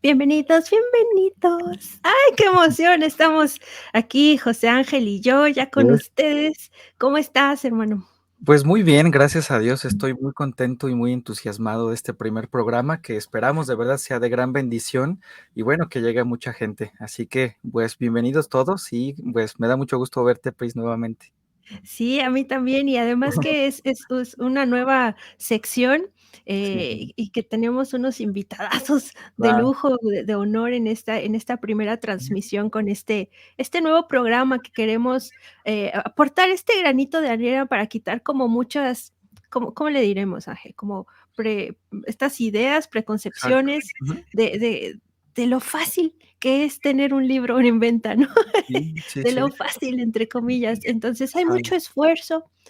Bienvenidos, bienvenidos. ¡Ay, qué emoción! Estamos aquí, José Ángel y yo, ya con ustedes. ¿Cómo estás, hermano? Pues muy bien, gracias a Dios. Estoy muy contento y muy entusiasmado de este primer programa que esperamos de verdad sea de gran bendición y bueno, que llegue a mucha gente. Así que, pues bienvenidos todos y pues me da mucho gusto verte, Pris, nuevamente. Sí, a mí también, y además que es una nueva sección, Sí, y que tenemos unos invitadazos de claro. lujo, de honor en esta primera transmisión con este nuevo programa que queremos, aportar este granito de arena para quitar como muchas, ¿cómo le diremos, Ángel? Como pre estas ideas, Exacto. preconcepciones Ujú. de lo fácil que es tener un libro en venta, ¿no? Sí, sí, De sí. lo fácil, entre comillas. Entonces, Exacto.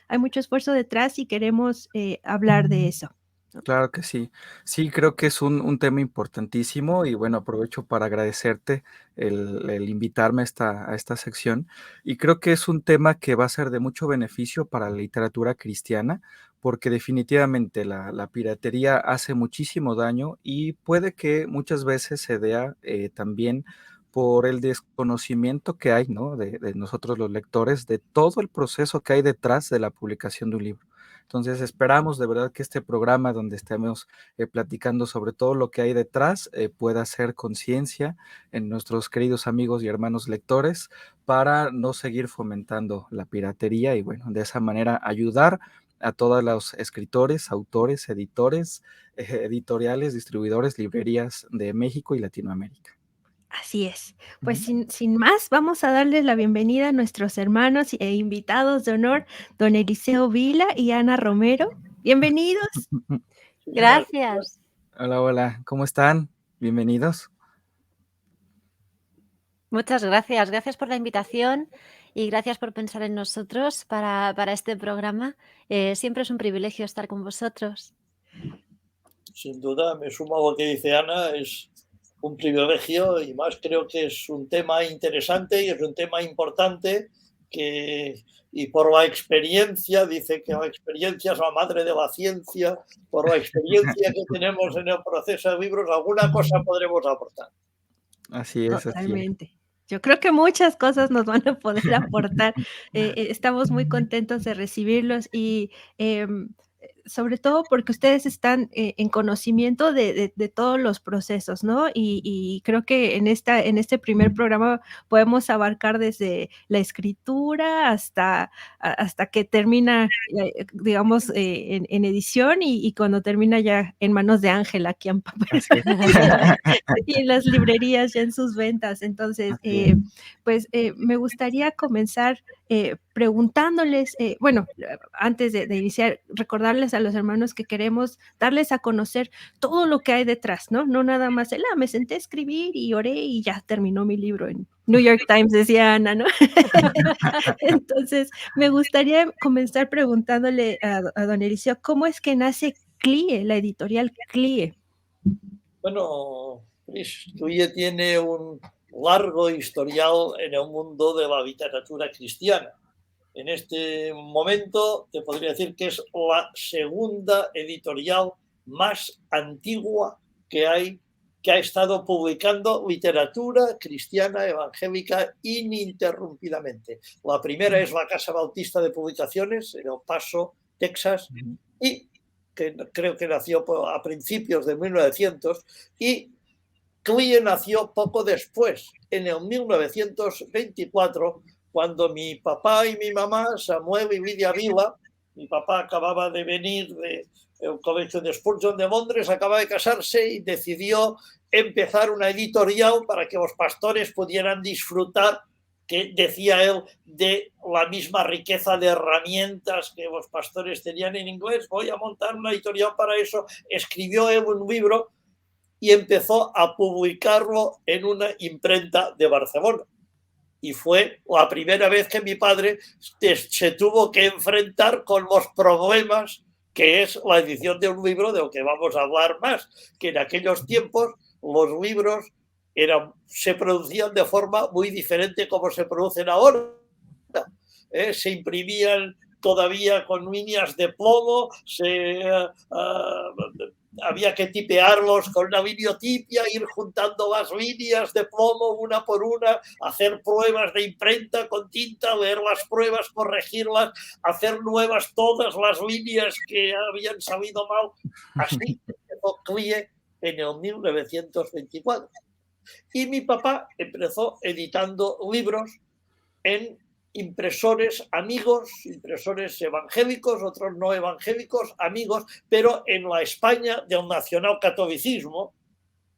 hay mucho esfuerzo detrás y queremos, hablar de eso, ¿no? Claro que sí. Sí, creo que es un tema importantísimo y bueno, aprovecho para agradecerte el invitarme a esta sección. Y creo que es un tema que va a ser de mucho beneficio para la literatura cristiana, porque definitivamente la piratería hace muchísimo daño y puede que muchas veces se vea también por el desconocimiento que hay, ¿no? De nosotros los lectores, de todo el proceso que hay detrás de la publicación de un libro. Entonces esperamos de verdad que este programa donde estemos platicando sobre todo lo que hay detrás pueda hacer conciencia en nuestros queridos amigos y hermanos lectores para no seguir fomentando la piratería y bueno, de esa manera ayudar a todos los escritores, autores, editores, editoriales, distribuidores, librerías de México y Latinoamérica. Así es. Pues Ujú. sin más, vamos a darles la bienvenida a nuestros hermanos e invitados de honor, don Eliseo Vila y Ana Romero. Bienvenidos. Sí, buenas tardes. Gracias. Hola, hola, ¿cómo están? Bienvenidos. Muchas gracias. Gracias por la invitación y gracias por pensar en nosotros para este programa. Siempre es un privilegio estar con vosotros. Sin duda, me sumo a lo que dice Ana, es un privilegio y más creo que es un tema interesante y es un tema importante y por la experiencia, dice que la experiencia es la madre de la ciencia, por la experiencia que tenemos en el proceso de libros, alguna cosa podremos aportar. Así es, así es. Totalmente. Yo creo que muchas cosas nos van a poder aportar. Estamos muy contentos de recibirlos y, sobre todo porque ustedes están, en conocimiento de todos los procesos, ¿no? Y creo que en este primer programa podemos abarcar desde la escritura hasta que termina, digamos, en edición y cuando termina ya en manos de Ángela aquí en papel. Así es. Y en las librerías ya en sus ventas. Entonces, Así es. pues, me gustaría comenzar, preguntándoles, bueno, antes de iniciar, recordarles a los hermanos que queremos darles a conocer todo lo que hay detrás, ¿no? No nada más me senté a escribir y oré y ya terminó mi libro en New York Times, decía Ana, ¿no? Entonces, me gustaría comenzar preguntándole a don Eliseo, ¿cómo es que nace CLIE, la editorial CLIE? Bueno, Tuye tiene un largo historial en el mundo de la literatura cristiana. En este momento te podría decir que es la segunda editorial más antigua que hay, que ha estado publicando literatura cristiana evangélica ininterrumpidamente. La primera es la Casa Bautista de Publicaciones en El Paso, Texas, Ujú. y que creo que nació a principios de 1900, y CLIE nació poco después, en el 1924, cuando mi papá y mi mamá, Samuel y Lidia Vila, mi papá acababa de venir del colegio de Spurgeon de Londres, acaba de casarse y decidió empezar una editorial para que los pastores pudieran disfrutar que decía él de la misma riqueza de herramientas que los pastores tenían en inglés. Voy a montar una editorial para eso. Escribió él un libro y empezó a publicarlo en una imprenta de Barcelona. Y fue la primera vez que mi padre se tuvo que enfrentar con los problemas que es la edición de un libro, de lo que vamos a hablar más, que en aquellos tiempos los libros se producían de forma muy diferente como se producen ahora. Se imprimían todavía con líneas de plomo, había que tipearlos con una videotipia, ir juntando las líneas de plomo una por una, hacer pruebas de imprenta con tinta, leer las pruebas, corregirlas, hacer nuevas todas las líneas que habían salido mal. Así empezó CLIE en el 1924. Y mi papá empezó editando libros en impresores amigos, impresores evangélicos, otros no evangélicos, amigos, pero en la España del nacionalcatolicismo,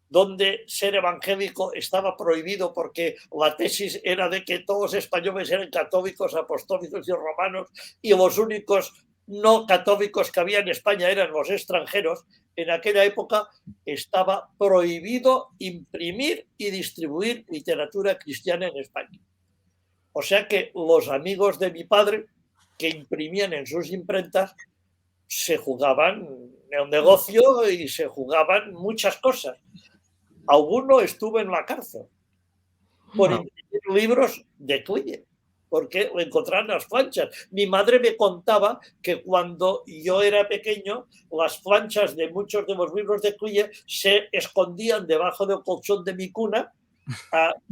donde ser evangélico estaba prohibido porque la tesis era de que todos los españoles eran católicos, apostólicos y romanos, y los únicos no católicos que había en España eran los extranjeros. En aquella época estaba prohibido imprimir y distribuir literatura cristiana en España. O sea que los amigos de mi padre, que imprimían en sus imprentas, se jugaban el negocio y se jugaban muchas cosas. Alguno estuvo en la cárcel por imprimir libros de CLIE, porque lo encontraron las planchas. Mi madre me contaba que cuando yo era pequeño, las planchas de muchos de los libros de CLIE se escondían debajo del colchón de mi cuna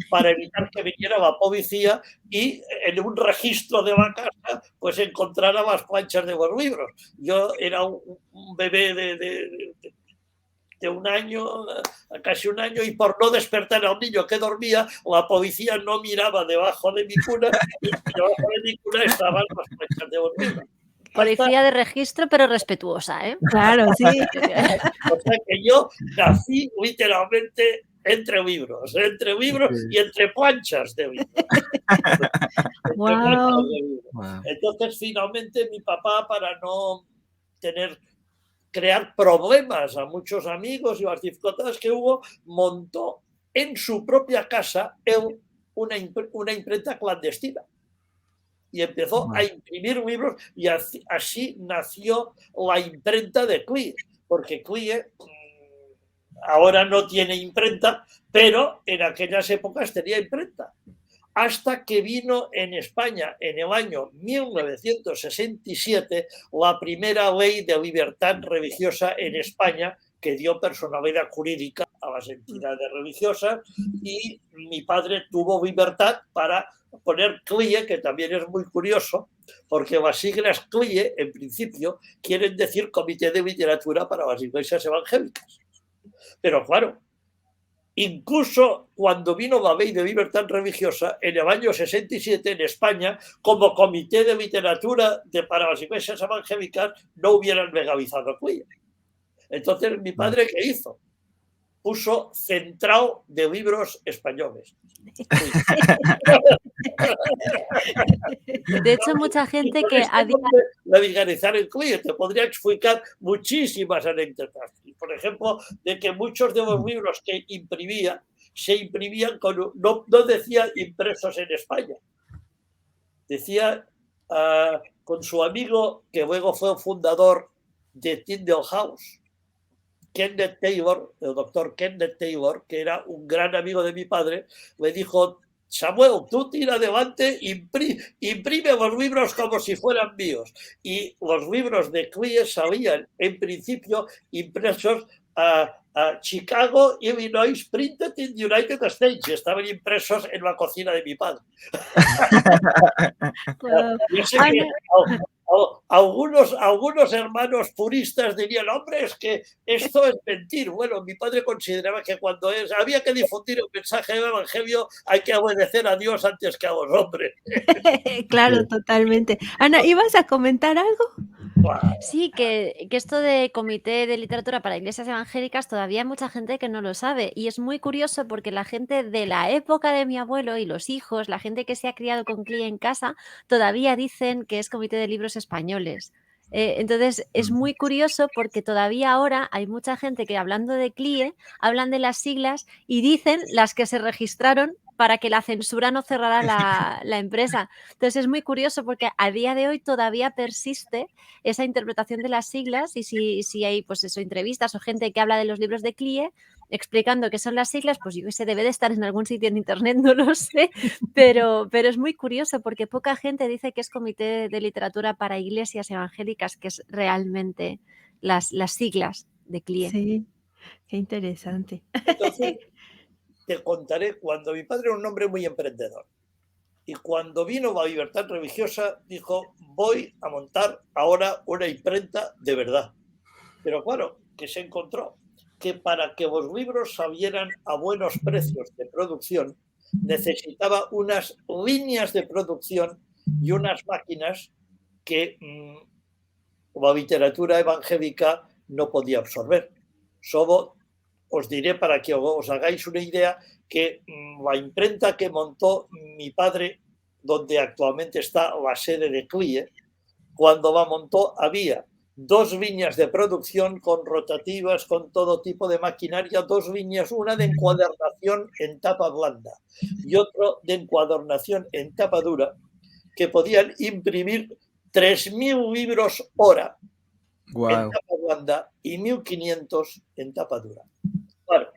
para evitar que viniera la policía y en un registro de la casa pues encontrara las planchas de los libros. Yo era un bebé de un año, casi un año, y por no despertar al niño que dormía, la policía no miraba debajo de mi cuna y debajo de mi cuna estaban las planchas de los libros. Policía de registro, pero respetuosa, ¿eh? Claro, sí. O sea que yo nací literalmente entre libros y entre planchas de libros. Wow. Entonces, finalmente, mi papá, para no crear problemas a muchos amigos y las dificultades que hubo, montó en su propia casa una imprenta clandestina. Y empezó a imprimir libros y así nació la imprenta de CLIE, porque CLIE ahora no tiene imprenta, pero en aquellas épocas tenía imprenta. Hasta que vino en España en el año 1967 la primera ley de libertad religiosa en España, que dio personalidad jurídica a las entidades religiosas, y mi padre tuvo libertad para poner CLIE, que también es muy curioso, porque las siglas CLIE, en principio, quieren decir Comité de Literatura para las Iglesias Evangélicas. Pero claro, incluso cuando vino la ley de libertad religiosa, en el año 67 en España, como Comité de Literatura para las Iglesias Evangélicas, no hubieran legalizado CLIE. Entonces, mi padre, ¿qué hizo? Puso Central de Libros Españoles. De hecho, mucha gente que legalizar el CLIE, te podría explicar muchísimas anécdotas. Por ejemplo, de que muchos de los libros que imprimía se imprimían no decía impresos en España, decía con su amigo que luego fue el fundador de Tyndale House, Kenneth Taylor, el doctor Kenneth Taylor, que era un gran amigo de mi padre, le dijo: Samuel, tú tira adelante, imprime los libros como si fueran míos. Y los libros de CLIE salían, en principio, impresos a Chicago, Illinois, printed in the United States. Estaban impresos en la cocina de mi padre. Yo sé que algunos hermanos puristas dirían: hombre, es que esto es mentir. Bueno, mi padre consideraba que cuando había que difundir el mensaje del Evangelio, hay que obedecer a Dios antes que a los hombres. Claro, totalmente. Ana, ¿ibas a comentar algo? Claro, Sí, que esto de Comité de Literatura para Iglesias Evangélicas todavía hay mucha gente que no lo sabe, y es muy curioso porque la gente de la época de mi abuelo y los hijos, la gente que se ha criado con CLIE en casa, todavía dicen que es Comité de Libros Españoles. Entonces es muy curioso porque todavía ahora hay mucha gente que, hablando de CLIE, hablan de las siglas y dicen las que se registraron para que la censura no cerrara la empresa. Entonces es muy curioso porque a día de hoy todavía persiste esa interpretación de las siglas, y si hay, pues eso, entrevistas o gente que habla de los libros de CLIE explicando qué son las siglas, pues yo que sé, debe de estar en algún sitio en internet, no lo sé, pero es muy curioso porque poca gente dice que es Comité de Literatura para Iglesias Evangélicas, que es realmente las siglas de CLIE. Sí, qué interesante. entonces te contaré cuando mi padre era un hombre muy emprendedor. Y cuando vino la libertad religiosa, dijo, voy a montar ahora una imprenta de verdad. Pero claro, que se encontró que para que los libros salieran a buenos precios de producción, necesitaba unas líneas de producción y unas máquinas que la literatura evangélica no podía absorber. Solo os diré, para que os hagáis una idea, que la imprenta que montó mi padre, donde actualmente está la sede de CLIE, cuando la montó había 2 líneas de producción con rotativas, con todo tipo de maquinaria, 2 líneas, una de encuadernación en tapa blanda y otro de encuadernación en tapa dura, que podían imprimir 3.000 libros hora en Wow. tapa blanda y 1.500 en tapa dura. Claro,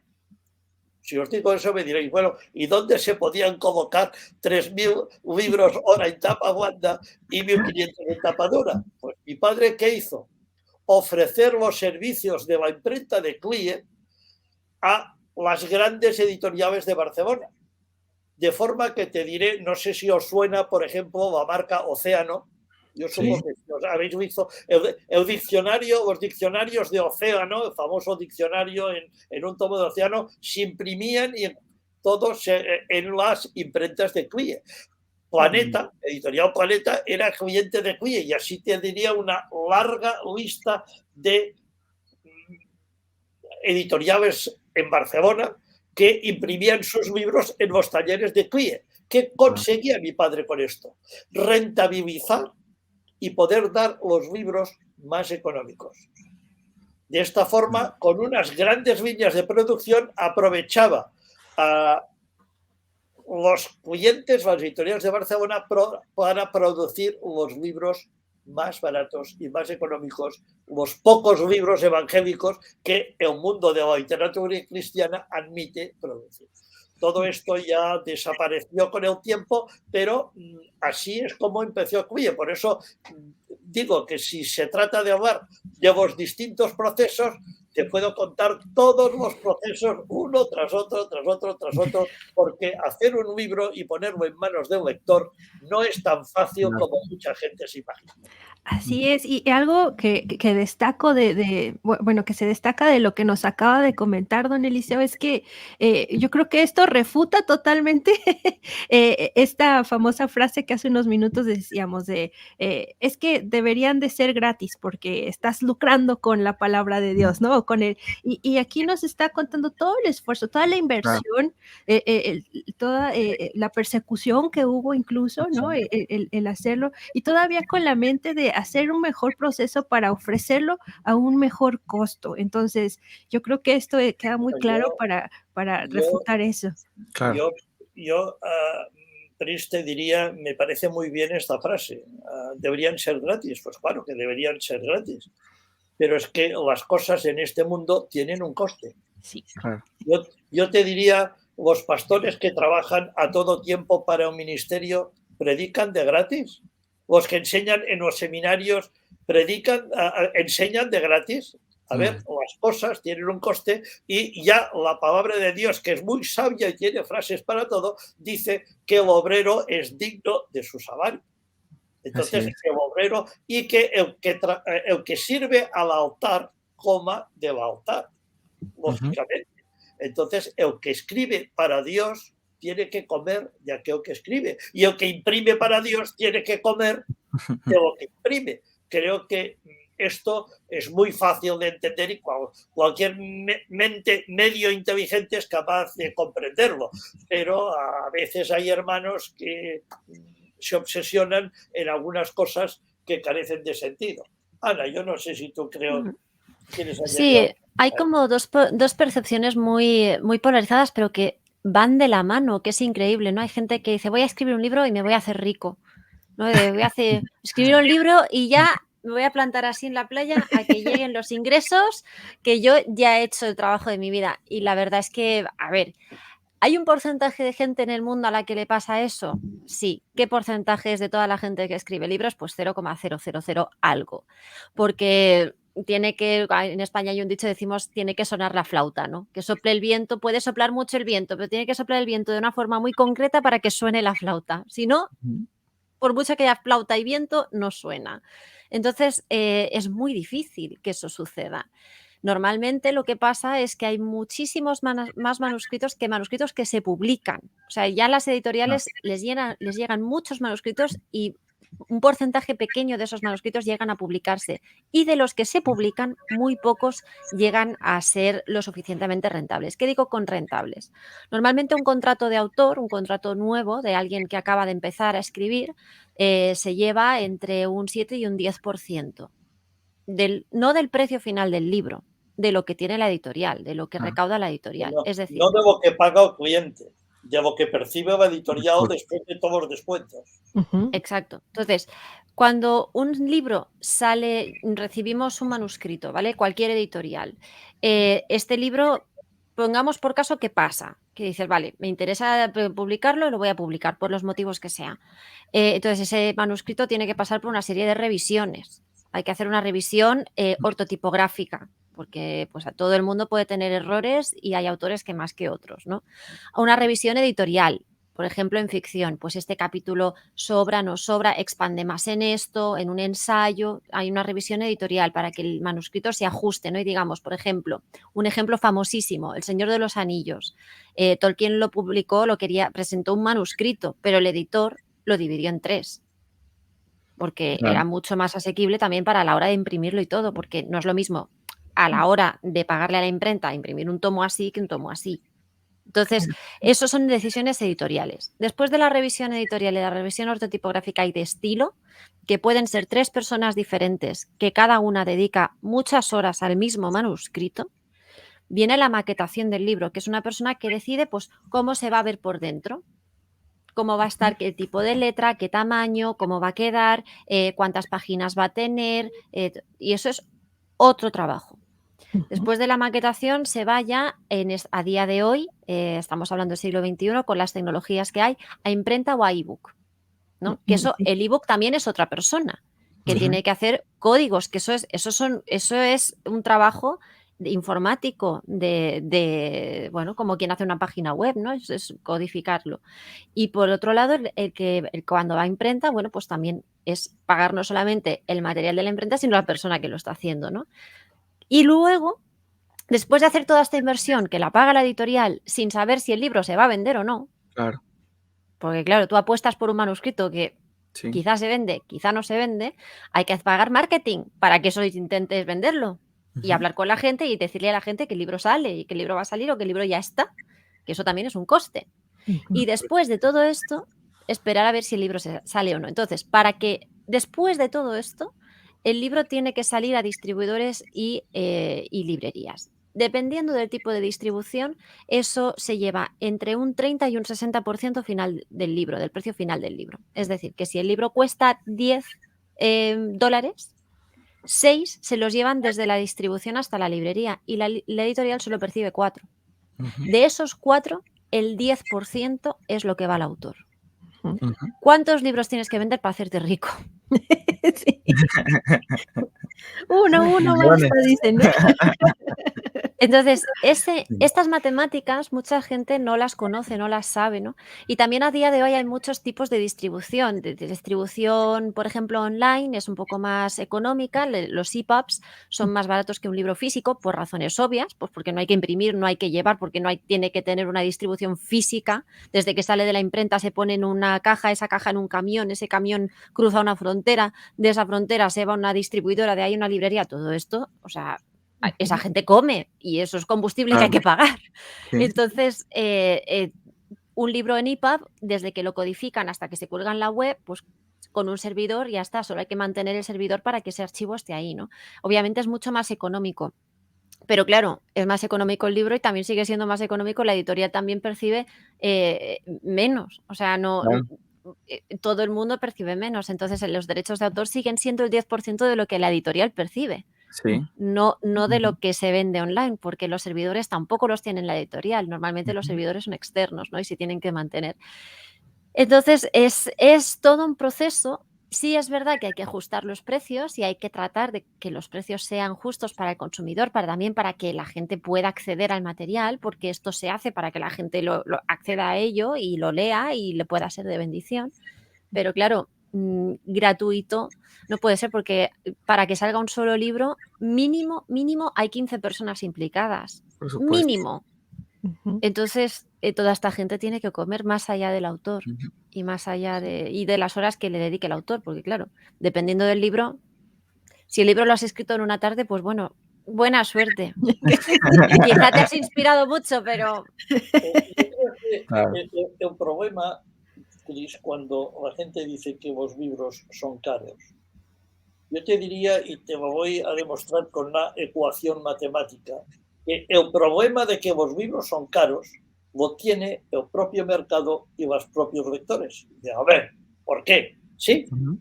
si os digo eso me diréis, bueno, ¿y dónde se podían colocar 3.000 libros hora en tapa blanda y 1.500 en tapa dura? Pues mi padre, ¿qué hizo? Ofrecer los servicios de la imprenta de CLIE a las grandes editoriales de Barcelona. De forma que te diré, no sé si os suena, por ejemplo, la marca Océano. Yo Sí. supongo que os habéis visto el diccionario, los diccionarios de Océano, el famoso diccionario en un tomo de Océano, se imprimían y todos en las imprentas de CLIE. Planeta, editorial Planeta, era cliente de CLIE, y así te diría una larga lista de editoriales en Barcelona que imprimían sus libros en los talleres de CLIE. ¿Qué conseguía mi padre con esto? Rentabilizar y poder dar los libros más económicos. De esta forma, con unas grandes líneas de producción, aprovechaba a los clientes, las editoriales de Barcelona, para producir los libros más baratos y más económicos, los pocos libros evangélicos que el mundo de la literatura cristiana admite producir. Todo esto ya desapareció con el tiempo, pero así es como empezó CLIE. Por eso digo que si se trata de hablar de los distintos procesos, te puedo contar todos los procesos uno tras otro, tras otro, tras otro, porque hacer un libro y ponerlo en manos del lector no es tan fácil como mucha gente se imagina. Así es, y algo que destaco bueno, que se destaca de lo que nos acaba de comentar don Eliseo, es que, yo creo que esto refuta totalmente, esta famosa frase que hace unos minutos decíamos es que deberían de ser gratis porque estás lucrando con la palabra de Dios, ¿no? O con y aquí nos está contando todo el esfuerzo, toda la Claro. inversión, toda, la persecución que hubo incluso, ¿no? El hacerlo, y todavía con la mente de hacer un mejor proceso para ofrecerlo a un mejor costo. Entonces, yo creo que esto, queda muy claro Yo, para yo, refutar eso. Claro. yo Triste diría, me parece muy bien esta frase, deberían ser gratis. Pues claro que deberían ser gratis, pero es que las cosas en este mundo tienen un coste. Sí. Claro. Yo te diría, los pastores que trabajan a todo tiempo para un ministerio, ¿predican de gratis? Los que enseñan en los seminarios, enseñan de gratis. A ver, las cosas tienen un coste, y ya la palabra de Dios, que es muy sabia y tiene frases para todo, dice que el obrero es digno de su salario. Entonces, el obrero, y que el que sirve al altar coma del altar, lógicamente. Entonces, el que escribe para Dios tiene que comer de aquello que escribe, y el que imprime para Dios tiene que comer de lo que imprime. creo que esto es muy fácil de entender y cualquier medio inteligente es capaz de comprenderlo, pero a veces hay hermanos que se obsesionan en algunas cosas que carecen de sentido. Ana, yo no sé si tú quieres añadir Sí, algo. hay como dos percepciones muy polarizadas, pero que van de la mano, que es increíble, ¿no? Hay gente que dice, voy a escribir un libro y me voy a hacer rico, ¿no? Voy a escribir un libro y ya me voy a plantar así en la playa a que lleguen los ingresos, que yo ya he hecho el trabajo de mi vida. Y la verdad es que, a ver, ¿hay un porcentaje de gente en el mundo a la que le pasa eso? Sí. ¿Qué porcentaje es de toda la gente que escribe libros? Pues 0,000 algo. Porque tiene que, en España hay un dicho, decimos, tiene que sonar la flauta, ¿no? Que sople el viento, puede soplar mucho el viento, pero tiene que soplar el viento de una forma muy concreta para que suene la flauta. Si no, por mucho que haya flauta y viento, no suena. Entonces, es muy difícil que eso suceda. Normalmente lo que pasa es que hay muchísimos más manuscritos que se publican. O sea, ya las editoriales les llegan muchos manuscritos y un porcentaje pequeño de esos manuscritos llegan a publicarse. Y de los que se publican, muy pocos llegan a ser lo suficientemente rentables. ¿Qué digo con rentables? Normalmente un contrato de autor, un contrato nuevo de alguien que acaba de empezar a escribir, se lleva entre un 7 y un 10%. No del precio final del libro, de lo que tiene la editorial, de lo que recauda la editorial. Es decir, no de lo que paga el cliente, de lo que percibe la editorial después de todos los descuentos. Exacto. Entonces, cuando un libro sale, recibimos un manuscrito, ¿vale? Cualquier editorial. Este libro, pongamos por caso que pasa, que dices, vale, me interesa publicarlo y lo voy a publicar por los motivos que sea. Entonces, ese manuscrito tiene que pasar por una serie de revisiones. Hay que hacer una revisión ortotipográfica, porque pues, a todo el mundo puede tener errores y hay autores que más que otros, ¿no? Una revisión editorial. Por ejemplo, en ficción, pues este capítulo sobra, no sobra, expande más en esto, en un ensayo, hay una revisión editorial para que el manuscrito se ajuste, ¿no? Y digamos, por ejemplo, un ejemplo famosísimo, El Señor de los Anillos. Tolkien lo publicó, presentó un manuscrito, pero el editor lo dividió en 3, porque era mucho más asequible también para la hora de imprimirlo y todo, porque no es lo mismo a la hora de pagarle a la imprenta imprimir un tomo así que un tomo así. Entonces, eso son decisiones editoriales. Después de la revisión editorial y la revisión ortotipográfica y de estilo, que pueden ser 3 personas diferentes, que cada una dedica muchas horas al mismo manuscrito, viene la maquetación del libro, que es una persona que decide pues, cómo se va a ver por dentro, cómo va a estar, qué tipo de letra, qué tamaño, cómo va a quedar, cuántas páginas va a tener, y eso es otro trabajo. Después de la maquetación se va ya, a día de hoy, estamos hablando del siglo XXI, con las tecnologías que hay, a imprenta o a ebook, ¿no? Que eso, el ebook también es otra persona que tiene que hacer códigos, que eso es un trabajo informático bueno, como quien hace una página web, ¿no? Es codificarlo. Y por otro lado, cuando va a imprenta, bueno, pues también es pagar no solamente el material de la imprenta, sino la persona que lo está haciendo, ¿no? Y luego, después de hacer toda esta inversión que la paga la editorial sin saber si el libro se va a vender o no, Claro. porque claro, tú apuestas por un manuscrito que quizás se vende, quizá no se vende, hay que pagar marketing para que eso intentes venderlo y hablar con la gente y decirle a la gente que el libro sale y que el libro va a salir o que el libro ya está, que eso también es un coste. Y después de todo esto, esperar a ver si el libro sale o no. Entonces, para que después de todo esto, el libro tiene que salir a distribuidores y librerías. Dependiendo del tipo de distribución, eso se lleva entre un 30 y un 60% final del libro, del precio final del libro. Es decir, que si el libro cuesta $10, 6 se los llevan desde la distribución hasta la librería y la editorial solo percibe 4. De esos 4, el 10% es lo que va al autor. ¿Cuántos libros tienes que vender para hacerte rico? Uno basta, dicen, ¿no? Entonces, Sí, estas matemáticas mucha gente no las conoce, no las sabe, ¿no? Y también a día de hoy hay muchos tipos de distribución. De distribución, por ejemplo, online es un poco más económica. Los EPUBs son más baratos que un libro físico por razones obvias, pues porque no hay que imprimir, no hay que llevar, porque tiene que tener una distribución física. Desde que sale de la imprenta se pone en una caja, esa caja en un camión, ese camión cruza una frontera, de esa frontera se va a una distribuidora, de ahí una librería, todo esto, o sea, esa gente come y eso es combustible que hay claro, que pagar. sí, Entonces, un libro en EPUB, desde que lo codifican hasta que se cuelga en la web, pues con un servidor ya está, solo hay que mantener el servidor para que ese archivo esté ahí, ¿no? Obviamente es mucho más económico, pero claro, es más económico el libro y también sigue siendo más económico, la editorial también percibe menos, o sea, claro, todo el mundo percibe menos, entonces los derechos de autor siguen siendo el 10% de lo que la editorial percibe. sí, No de ujú, lo que se vende online, porque los servidores tampoco los tiene la editorial. Normalmente los ujú, servidores son externos, ¿no? Y se tienen que mantener. Entonces, es todo un proceso. Sí es verdad que hay que ajustar los precios y hay que tratar de que los precios sean justos para el consumidor, también para que la gente pueda acceder al material, porque esto se hace para que la gente lo acceda a ello y lo lea y le pueda ser de bendición. Pero claro, gratuito no puede ser porque para que salga un solo libro, mínimo, mínimo hay 15 personas implicadas. por supuesto. Mínimo. Ujú. Entonces, toda esta gente tiene que comer más allá del autor Ujú. y más allá de las horas que le dedique el autor, porque claro, dependiendo del libro, si el libro lo has escrito en una tarde, pues bueno, buena suerte. Quizá te has inspirado mucho, pero Yo creo que Claro, el problema, Cris, cuando la gente dice que los libros son caros, yo te diría, y te lo voy a demostrar con una ecuación matemática, que el problema de que los libros son caros lo tiene el propio mercado y los propios lectores. A ver, ¿por qué? Sí, ujú,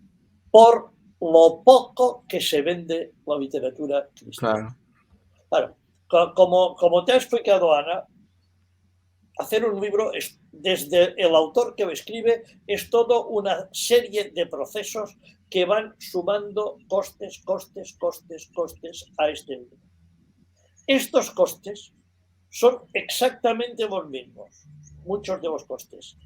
por lo poco que se vende la literatura cristiana. claro, Claro, como te ha explicado Ana, hacer un libro es, desde el autor que lo escribe, es toda una serie de procesos que van sumando costes, costes, costes, costes a este libro. Estos costes son exactamente los mismos, muchos de los costes.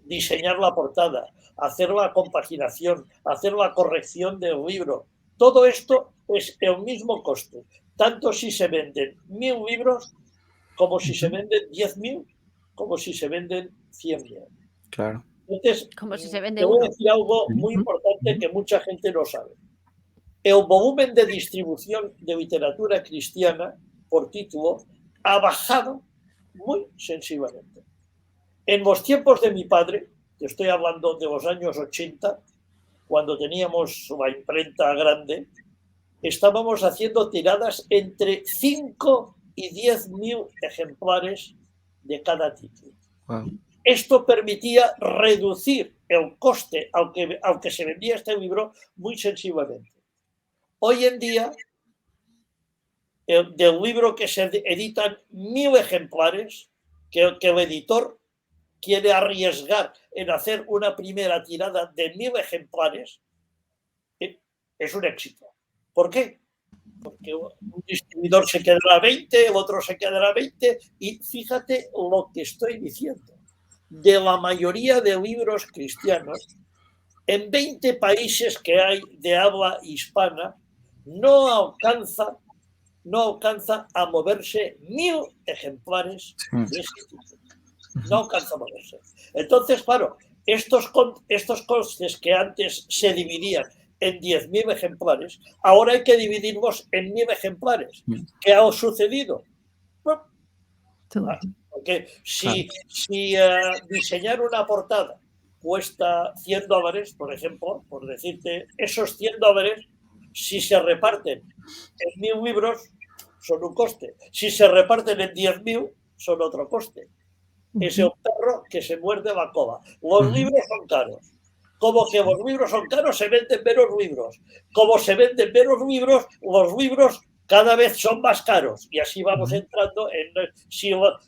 Diseñar la portada, hacer la compaginación, hacer la corrección del libro, todo esto es el mismo coste, tanto si se venden 1000 libros como si se ujú, venden 10.000, como si se venden 100.000. claro, Entonces, como si se vende te voy a uno. decir algo muy ujú, importante ujú, que mucha gente no sabe. El volumen de distribución de literatura cristiana por título ha bajado muy sensiblemente. En los tiempos de mi padre, te estoy hablando de los años 80, cuando teníamos la imprenta grande, estábamos haciendo tiradas entre 5 y 10.000 ejemplares de cada título. guau, Esto permitía reducir el coste, aunque se vendía este libro, muy sensiblemente. Hoy en día, del libro que se editan 1000 ejemplares, que el editor quiere arriesgar en hacer una primera tirada de 1000 ejemplares, es un éxito. ¿Por qué? Porque un distribuidor se quedará 20, el otro se quedará 20, y fíjate lo que estoy diciendo. De la mayoría de libros cristianos, en 20 países que hay de habla hispana, no alcanza, no alcanza a moverse 1000 ejemplares sí, de ese título. No ujú, alcanza a moverse. Entonces, claro, estos costes que antes se dividían en 10.000 ejemplares, ahora hay que dividirlos en 1000 ejemplares. mm, ¿Qué ha sucedido? Bueno, Tú. porque claro, si diseñar una portada cuesta $100, por ejemplo, por decirte, esos $100, si se reparten en 1000 libros, son un coste. Si se reparten en 10.000, son otro coste. Es el Ujú. perro que se muerde la cola. Los ujú, libros son caros. Como que los libros son caros, se venden menos libros. Como se venden menos libros, los libros cada vez son más caros. Y así vamos ujú, entrando en...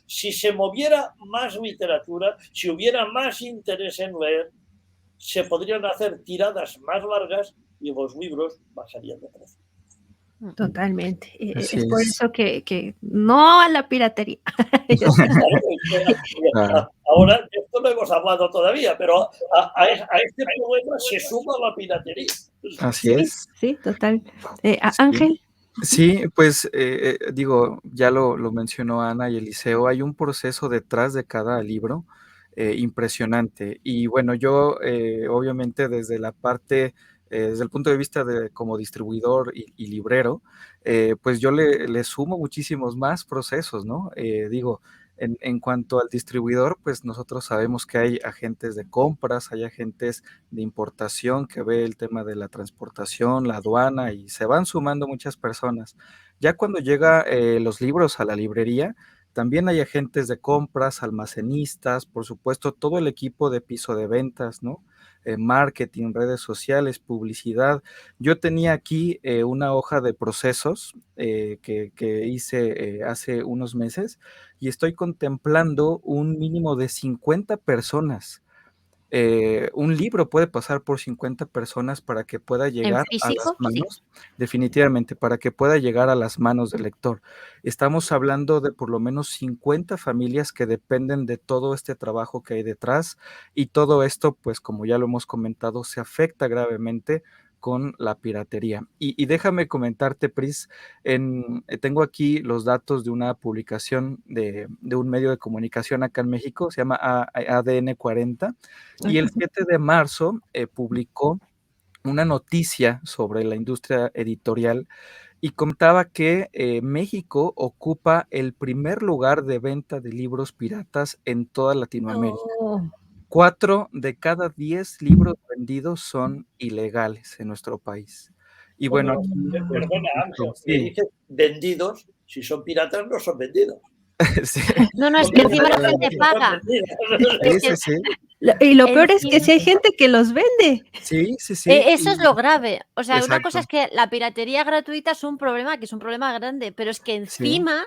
Si se moviera más literatura, si hubiera más interés en leer, se podrían hacer tiradas más largas y los libros bajarían de precio. Totalmente. Así Es por es. eso que no a la piratería. Claro. Ahora, de esto no hemos hablado todavía, pero a este problema se suma la piratería. Así Sí, es. sí, total. Sí. Ángel. Sí, pues, digo, ya lo mencionó Ana y Eliseo, hay un proceso detrás de cada libro, impresionante. Y bueno, yo, obviamente, desde la parte, desde el punto de vista de como distribuidor y librero, pues yo le sumo muchísimos más procesos, ¿no? Digo, en cuanto al distribuidor, pues nosotros sabemos que hay agentes de compras, hay agentes de importación que ve el tema de la transportación, la aduana y se van sumando muchas personas. Ya cuando llega los libros a la librería, también hay agentes de compras, almacenistas, por supuesto, todo el equipo de piso de ventas, ¿no? Marketing, redes sociales, publicidad. Yo tenía aquí una hoja de procesos que hice hace unos meses y estoy contemplando un mínimo de 50 personas. Un libro puede pasar por 50 personas para que pueda ¿En llegar a las físico? Sí. manos, definitivamente, para que pueda llegar a las manos del lector. Estamos hablando de por lo menos 50 familias que dependen de todo este trabajo que hay detrás y todo esto, pues como ya lo hemos comentado, se afecta gravemente con la piratería. Y déjame comentarte, Pris, tengo aquí los datos de una publicación de un medio de comunicación acá en México, se llama ADN 40, y el 7 de marzo publicó una noticia sobre la industria editorial y contaba que México ocupa el primer lugar de venta de libros piratas en toda Latinoamérica. No. 4 de cada 10 libros vendidos son ilegales en nuestro país. Y bueno, Bueno, aquí, por perdona, supuesto, Ángel, me sí, dices vendidos, si son piratas no son vendidos. sí, No, no, es Son que encima la piratas, gente efectivamente. no son paga. vendidos. Es Sí, que sí, sí. Y lo peor es que encima sí hay gente que los vende. Sí, sí, sí. eso es lo grave. O sea, una cosa Exacto. es que la piratería gratuita es un problema, que es un problema grande, pero es que Sí, encima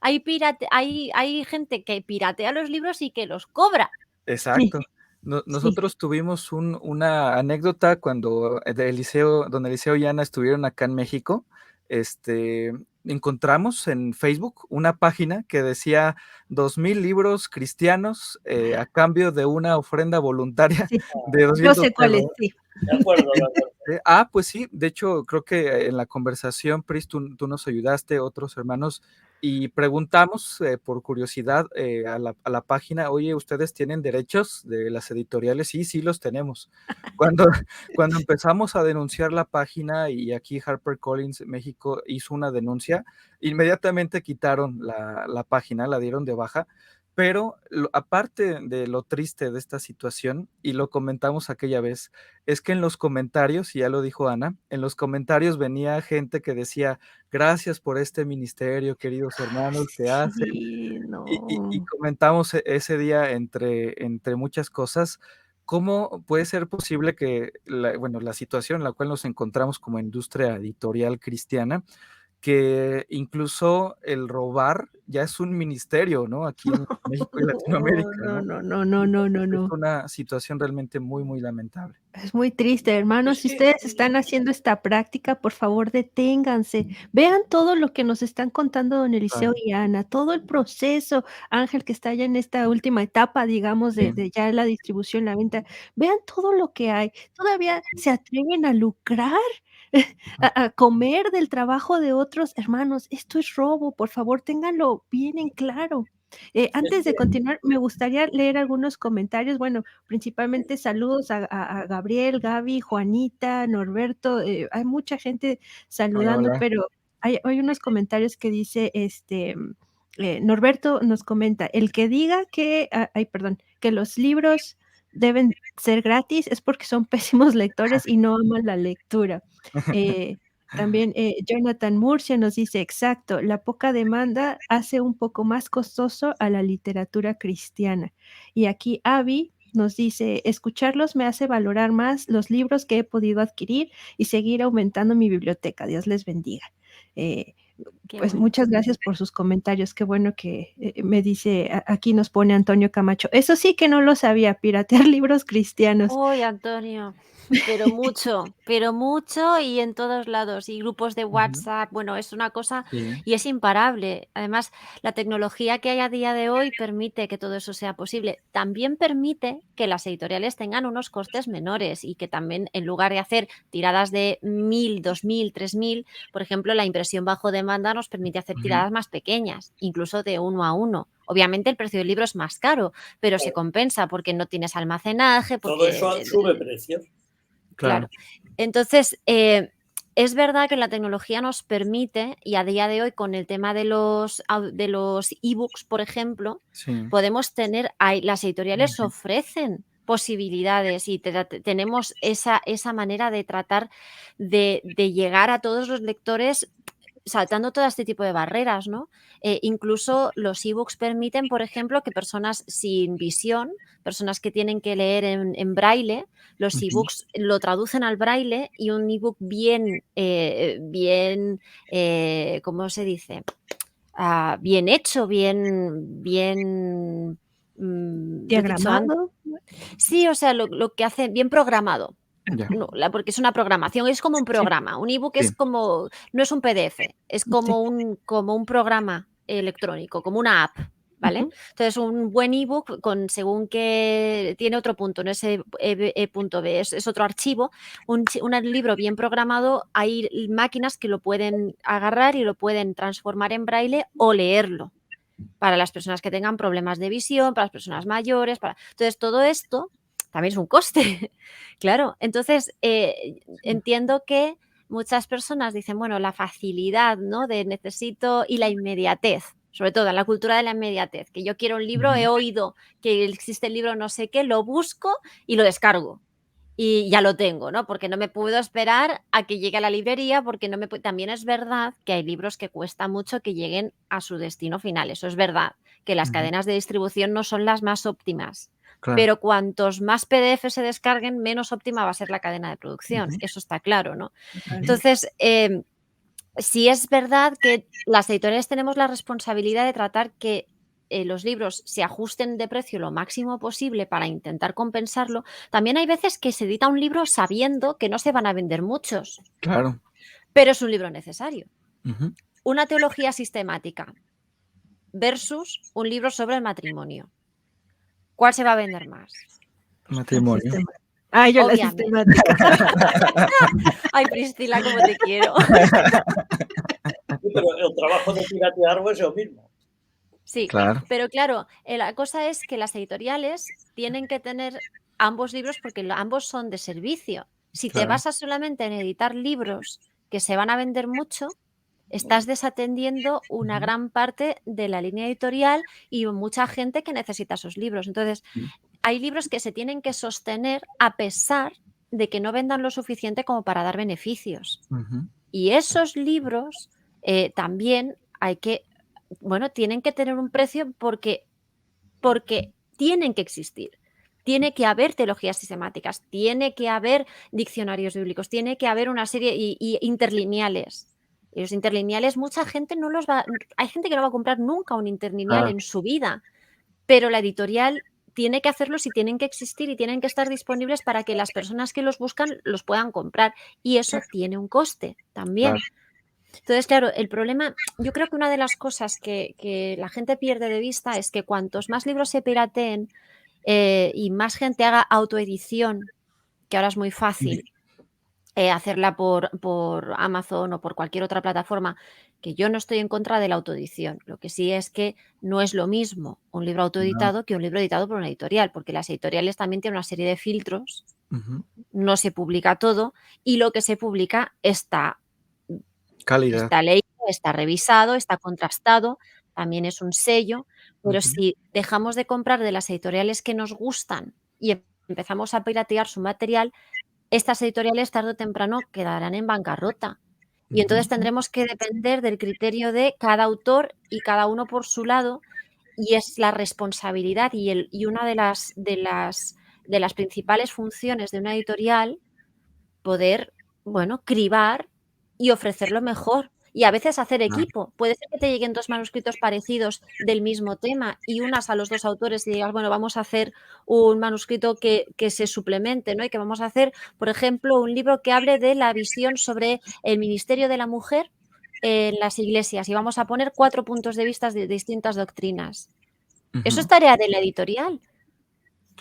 hay gente que piratea los libros y que los cobra. Sí, exacto. sí. Nosotros tuvimos una anécdota cuando don Eliseo y Ana estuvieron acá en México. Este, encontramos en Facebook una página que decía 2,000 libros cristianos a cambio de una ofrenda voluntaria Sí, de yo 200 sé cuál es, pesos. sí. De acuerdo, de acuerdo. Pues sí, de hecho, creo que en la conversación, Pris, tú nos ayudaste, otros hermanos, y preguntamos por curiosidad a la página, oye, ¿ustedes tienen derechos de las editoriales? Sí, sí los tenemos. Cuando, cuando empezamos a denunciar la página y aquí HarperCollins México hizo una denuncia, inmediatamente quitaron la página, la dieron de baja. Pero aparte de lo triste de esta situación, y lo comentamos aquella vez, es que en los comentarios, y ya lo dijo Ana, en los comentarios venía gente que decía, gracias por este ministerio, queridos hermanos, que hacen. Sí, Y no. comentamos ese día entre muchas cosas, cómo puede ser posible que, bueno, la situación en la cual nos encontramos como industria editorial cristiana, que incluso el robar ya es un ministerio, ¿no? Aquí en México y Latinoamérica, No, ¿no? no, no, no, no, no, Es no. una situación realmente muy, muy lamentable. Es muy triste, hermanos. Es Si que ustedes están haciendo esta práctica, por favor, deténganse. Vean todo lo que nos están contando don Eliseo Claro, y Ana, todo el proceso, Ángel, que está ya en esta última etapa, digamos, sí. de ya la distribución, la venta. Vean todo lo que hay. ¿Todavía se atreven a lucrar? A comer del trabajo de otros. Hermanos, esto es robo, por favor, ténganlo bien en claro. es Antes que de continuar, me gustaría leer algunos comentarios. Bueno, principalmente saludos a Gabriel, Gaby, Juanita, Norberto, hay mucha gente Hola, saludando, hola. pero hay unos comentarios que dice, Norberto nos comenta: "El que diga que", ay, perdón, "que los libros deben ser gratis es porque son pésimos lectores y no aman la lectura". Eh, también, Jonathan Murcia nos dice: "Exacto, la poca demanda hace un poco más costoso a la literatura cristiana". Y aquí Abby nos dice: "Escucharlos me hace valorar más los libros que he podido adquirir y seguir aumentando mi biblioteca. Dios les bendiga". Eh, Qué pues bueno. muchas gracias por sus comentarios. Qué bueno que, me dice, aquí nos pone Antonio Camacho: "Eso sí que no lo sabía, piratear libros cristianos". Uy, Antonio. pero mucho y en todos lados. Y grupos de Ujú. WhatsApp, bueno, es una cosa Sí. y es imparable. Además, la tecnología que hay a día de hoy permite que todo eso sea posible. También permite que las editoriales tengan unos costes menores y que también, en lugar de hacer tiradas de 1000, 2000, 3000, por ejemplo, la impresión bajo demanda nos permite hacer Ujú. tiradas más pequeñas, incluso de 1 a 1. Obviamente el precio del libro es más caro, pero se Claro. compensa porque no tienes almacenaje, Todo eso porque sube precios. Claro. claro. Entonces, es verdad que la tecnología nos permite, y a día de hoy con el tema de los ebooks, por ejemplo, Sí. podemos tener, las editoriales Ujú. ofrecen posibilidades y tenemos esa manera de tratar de llegar a todos los lectores saltando todo este tipo de barreras, ¿no? Incluso los ebooks permiten, por ejemplo, que personas sin visión, personas que tienen que leer en braille, los Ujú. ebooks lo traducen al braille y un ebook bien, ¿cómo se dice? Bien hecho, bien, lo he dicho antes. Diagramado. Sí, o sea, lo que hace bien programado. Ya. No, porque es una programación, es como un Sí, programa. Un ebook Sí. es como, no es un PDF, es sí. como un programa electrónico, como una app, ¿vale? Ujú. Entonces, un buen ebook según que tiene otro punto, no es punto B, es otro archivo. Un libro bien programado, hay máquinas que lo pueden agarrar y lo pueden transformar en braille o leerlo para las personas que tengan problemas de visión, para las personas mayores. Entonces, todo esto también es un coste. Claro, entonces entiendo que muchas personas dicen, bueno, la facilidad, ¿no? De necesito y la inmediatez, sobre todo en la cultura de la inmediatez, que yo quiero un libro, he Ujú. oído que existe el libro no sé qué, lo busco y lo descargo. Y ya lo tengo, ¿no? Porque no me puedo esperar a que llegue a la librería, porque no me también es verdad que hay libros que cuesta mucho que lleguen a su destino final. Eso es verdad, que las Ujú. cadenas de distribución no son las más óptimas. Claro. Pero cuantos más PDF se descarguen, menos óptima va a ser la cadena de producción. Ujú. Eso está claro, ¿no? Ujú. Entonces, sí es verdad que las editoriales tenemos la responsabilidad de tratar que los libros se ajusten de precio lo máximo posible para intentar compensarlo. También hay veces que se edita un libro sabiendo que no se van a vender muchos, Claro. pero es un libro necesario. Ujú. Una teología sistemática versus un libro sobre el matrimonio. ¿Cuál se va a vender más? La Matrimonio. sistemática. Ay, yo la Obviamente. sistemática. Ay, Priscila, cómo te quiero. Sí, pero el trabajo de piratear es lo mismo. Sí, Claro. pero claro, la cosa es que las editoriales tienen que tener ambos libros porque ambos son de servicio. Si te Claro. basas solamente en editar libros que se van a vender mucho, estás desatendiendo una Ujú. gran parte de la línea editorial y mucha gente que necesita esos libros. Entonces, Sí. hay libros que se tienen que sostener a pesar de que no vendan lo suficiente como para dar beneficios. Ujú. Y esos libros también hay que, bueno, tienen que tener un precio porque tienen que existir. Tiene que haber teologías sistemáticas, tiene que haber diccionarios bíblicos, tiene que haber una serie y interlineales. Y los interlineales, mucha gente no los va, hay gente que no va a comprar nunca un interlineal Claro. en su vida, pero la editorial tiene que hacerlos y tienen que existir y tienen que estar disponibles para que las personas que los buscan los puedan comprar. Y eso tiene un coste también. Claro. Entonces, claro, el problema, yo creo que una de las cosas que la gente pierde de vista es que cuantos más libros se pirateen y más gente haga autoedición, que ahora es muy fácil hacerla por Amazon o por cualquier otra plataforma, que yo no estoy en contra de la autoedición. Lo que sí es que no es lo mismo un libro No. autoeditado que un libro editado por una editorial, porque las editoriales también tienen una serie de filtros, Ujú. no se publica todo y lo que se publica Calidad. está leído, está revisado, está contrastado, también es un sello, pero Ujú. si dejamos de comprar de las editoriales que nos gustan y empezamos a piratear su material, estas editoriales tarde o temprano quedarán en bancarrota. Y Ujú. entonces tendremos que depender del criterio de cada autor y cada uno por su lado, y es la responsabilidad y una de las principales funciones de una editorial poder, bueno, cribar y ofrecer lo mejor. Y a veces hacer Claro. equipo. Puede ser que te lleguen 2 manuscritos parecidos del mismo tema y unas a los 2 autores y digas, bueno, vamos a hacer un manuscrito que se suplemente, ¿no? Y que vamos a hacer, por ejemplo, un libro que hable de la visión sobre el ministerio de la mujer en las iglesias y vamos a poner 4 puntos de vista de distintas doctrinas. Eso es Ujú, tarea de la editorial.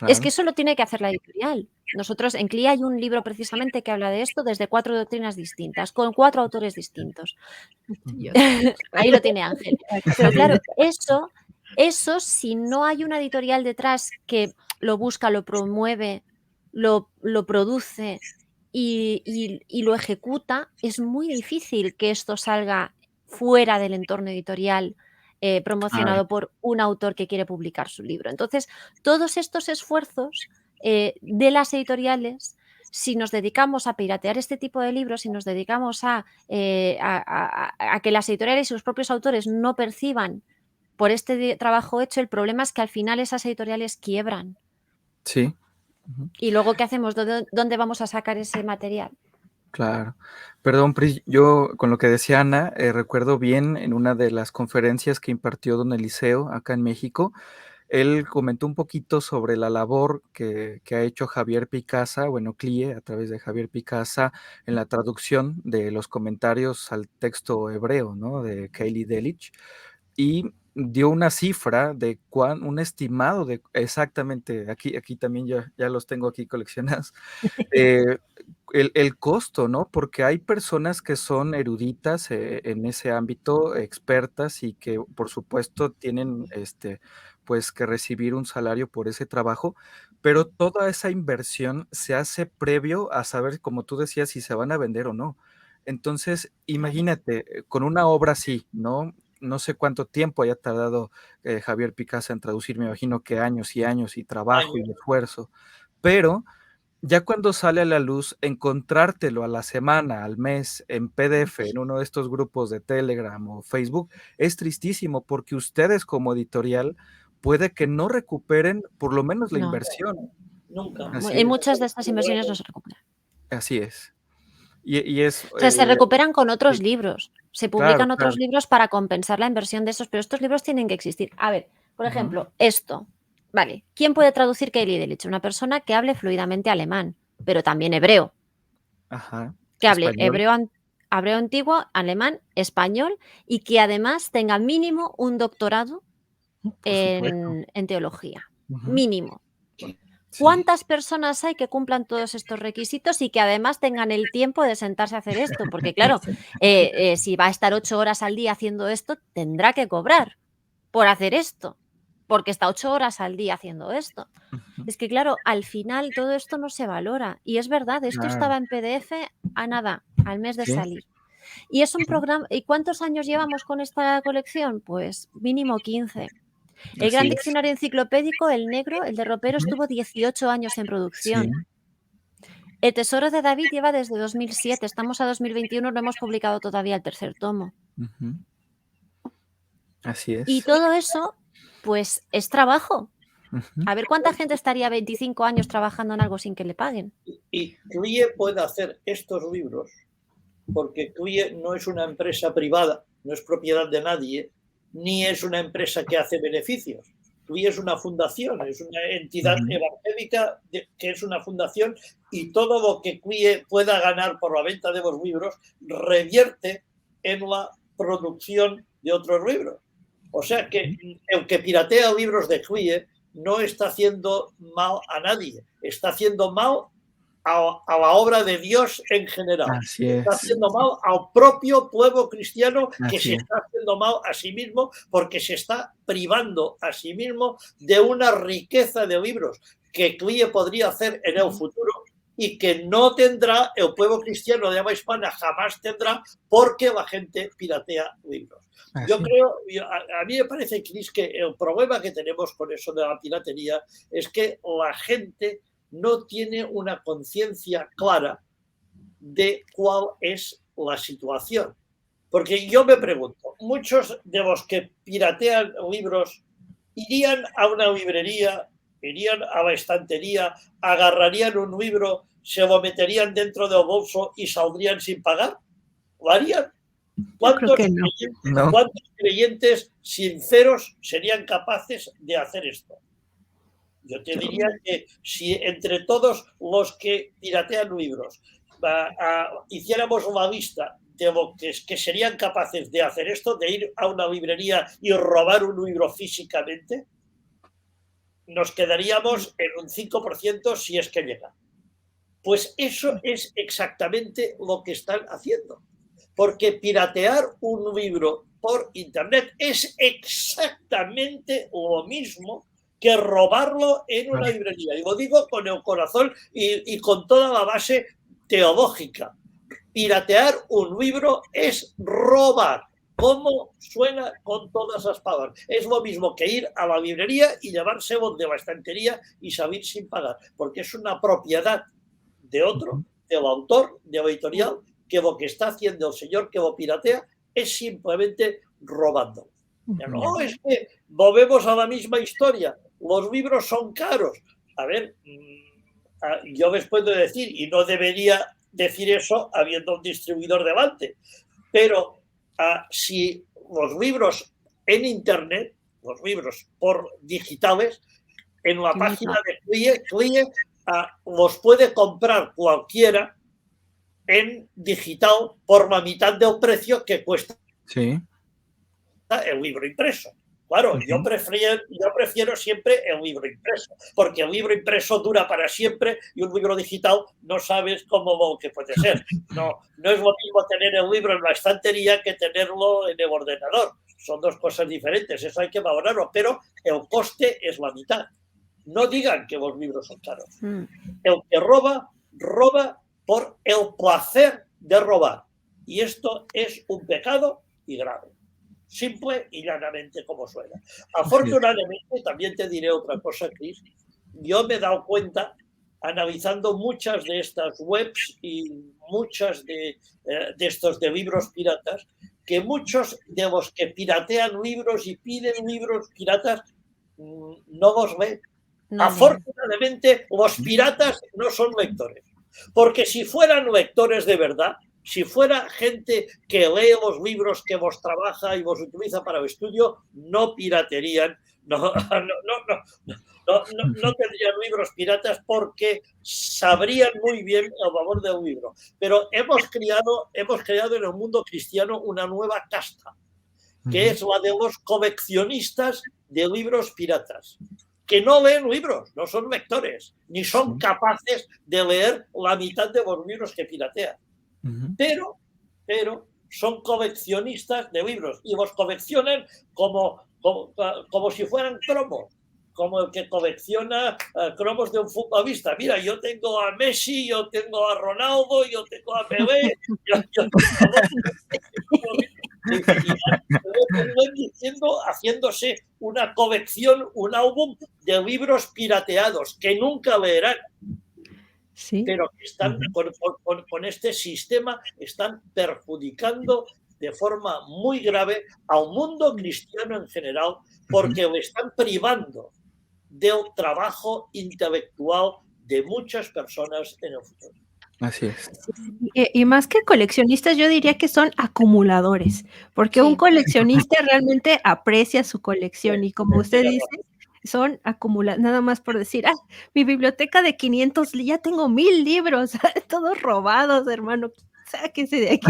Es que claro. eso lo tiene que hacer la editorial. Nosotros en CLIA hay un libro precisamente que habla de esto desde 4 doctrinas distintas, con 4 autores distintos. Ujú. Maravilloso. Ahí lo tiene Ángel. Pero claro, Excelente. eso si no hay una editorial detrás que lo busca, lo promueve, lo produce y lo ejecuta, es muy difícil que esto salga fuera del entorno editorial Claro, promocionado por un autor que quiere publicar su libro. Entonces, todos estos esfuerzos de las editoriales, si nos dedicamos a piratear este tipo de libros, si nos dedicamos a que las editoriales y los propios autores no perciban por este trabajo hecho, el problema es que al final esas editoriales quiebran. sí. Ujú. ¿Y luego qué hacemos? ¿Dónde vamos a sacar ese material? Claro. Perdón, Pris, yo con lo que decía Ana, recuerdo bien en una de las conferencias que impartió don Eliseo acá en México, él comentó un poquito sobre la labor que ha hecho Javier Picasa, bueno, CLIE, a través de Javier Picasa, en la traducción de los comentarios al texto hebreo, ¿no? De Keili Delich, y dio una cifra de un estimado de exactamente, aquí también ya los tengo aquí coleccionados, eh, el costo, ¿no? Porque hay personas que son eruditas en ese ámbito, expertas y que por supuesto tienen pues que recibir un salario por ese trabajo, pero toda esa inversión se hace previo a saber, como tú decías, si se van a vender o no. Entonces, Claro. imagínate, con una obra así, ¿no? No sé cuánto tiempo haya tardado Javier Picasa en traducir, me imagino que años y años y trabajo y Años. esfuerzo, pero ya cuando sale a la luz, encontrártelo a la semana, al mes, en PDF, en uno de estos grupos de Telegram o Facebook, es tristísimo porque ustedes como editorial puede que no recuperen por lo menos la No, inversión. Nunca. Así en es, muchas de estas inversiones no se recuperan. así es. Y es, O sea, se recuperan con otros sí, libros. Se claro, publican otros claro. libros para compensar la inversión de esos, pero estos libros tienen que existir. A ver, por Ujú. ejemplo, esto. Vale, ¿quién puede traducir Keili Delich? Una persona que hable fluidamente alemán, pero también hebreo, Ajá. que hable Español, hebreo antiguo, alemán, español y que además tenga mínimo un doctorado por supuesto. en teología. Ujú. Mínimo. Sí, ¿Cuántas personas hay que cumplan todos estos requisitos y que además tengan el tiempo de sentarse a hacer esto? Porque claro, si va a estar 8 horas al día haciendo esto, tendrá que cobrar por hacer esto, porque está 8 horas al día haciendo esto. ujú, Es que claro, al final todo esto no se valora. Y es verdad, esto claro. estaba en PDF a nada, al mes de Sí, salir. Y es un ujú, programa. ¿Y cuántos años llevamos con esta colección? Pues mínimo 15. El así Gran es. Diccionario Enciclopédico, el negro, el de ropero, Ujú. estuvo 18 años en Sí, producción. El Tesoro de David lleva desde 2007, estamos a 2021, no hemos publicado todavía el tercer tomo. ujú, así Y es. todo eso, pues es trabajo. Ujú. A ver cuánta gente estaría 25 años trabajando en algo sin que le paguen. Y CLIE puede hacer estos libros porque CLIE no es una empresa privada, no es propiedad de nadie, ni es una empresa que hace beneficios. CLIE es una fundación, es una entidad Ujú. evangélica que es una fundación y todo lo que CLIE pueda ganar por la venta de los libros revierte en la producción de otros libros. O sea que el que piratea libros de CLIE no está haciendo mal a nadie, está haciendo mal a la obra de Dios en general. Así Está es, haciendo mal al propio pueblo cristiano que así se es. está haciendo mal a sí mismo porque se está privando a sí mismo de una riqueza de libros que CLIE podría hacer en el futuro y que no tendrá el pueblo cristiano de habla hispana, jamás tendrá porque la gente piratea libros. Yo Así es. creo, a mí me parece, Cris, que el problema que tenemos con eso de la piratería es que la gente no tiene una conciencia clara de cuál es la situación. Porque yo me pregunto, muchos de los que piratean libros irían a una librería, irían a la estantería, agarrarían un libro, se lo meterían dentro del bolso y saldrían sin pagar. ¿Lo harían? Yo creo que no. No. ¿Cuántos creyentes sinceros serían capaces de hacer esto? Yo te diría que si entre todos los que piratean libros hiciéramos una lista de lo que serían capaces de hacer esto, de ir a una librería y robar un libro físicamente, nos quedaríamos en un 5% si es que llega. Pues eso es exactamente lo que están haciendo. Porque piratear un libro por internet es exactamente lo mismo que robarlo en una librería. Y lo digo con el corazón y con toda la base teológica. Piratear un libro es robar. ¿Cómo suena con todas las palabras? Es lo mismo que ir a la librería y llevárselo de la estantería y salir sin pagar, porque es una propiedad de otro, del autor, de la editorial, que lo que está haciendo el señor que lo piratea es simplemente robando. No, es que volvemos a la misma historia. Los libros son caros. A ver, yo les puedo decir, y no debería decir eso habiendo un distribuidor delante, pero si los libros en internet, los libros por digitales, en la página de CLIE los puede comprar cualquiera en digital por la mitad del precio que cuesta el libro impreso. Claro, yo prefiero siempre el libro impreso, porque el libro impreso dura para siempre y un libro digital no sabes cómo que puede ser. No es lo mismo tener el libro en la estantería que tenerlo en el ordenador. Son dos cosas diferentes, eso hay que valorarlo, pero el coste es la mitad. No digan que los libros son caros. El que roba, roba por el placer de robar. Y esto es un pecado y grave. Simple y llanamente como suena. Afortunadamente, también te diré otra cosa, Chris. Yo me he dado cuenta, analizando muchas de estas webs y muchas de estos de libros piratas, que muchos de los que piratean libros y piden libros piratas no los leen. Afortunadamente, los piratas no son lectores. Porque si fueran lectores de verdad, si fuera gente que lee los libros, que los trabaja y los utiliza para el estudio, no piraterían, no tendrían libros piratas porque sabrían muy bien el valor del libro. Pero hemos creado en el mundo cristiano una nueva casta, que es la de los coleccionistas de libros piratas, que no leen libros, no son lectores, ni son capaces de leer la mitad de los libros que piratean. Pero son coleccionistas de libros y los coleccionan como si fueran cromos, como el que colecciona cromos de un futbolista. Mira, yo tengo a Messi, yo tengo a Ronaldo, yo tengo a Pelé, haciéndose una colección, un álbum de libros pirateados que nunca leerán. Sí. Pero que están con este sistema están perjudicando de forma muy grave al mundo cristiano en general, porque le están privando del trabajo intelectual de muchas personas en el futuro. Así es. Y más que coleccionistas, yo diría que son acumuladores, porque un coleccionista realmente aprecia su colección y como usted dice, son acumulados, nada más por decir, mi biblioteca de 500, ya tengo 1000 libros, todos robados, hermano, sáquese de aquí.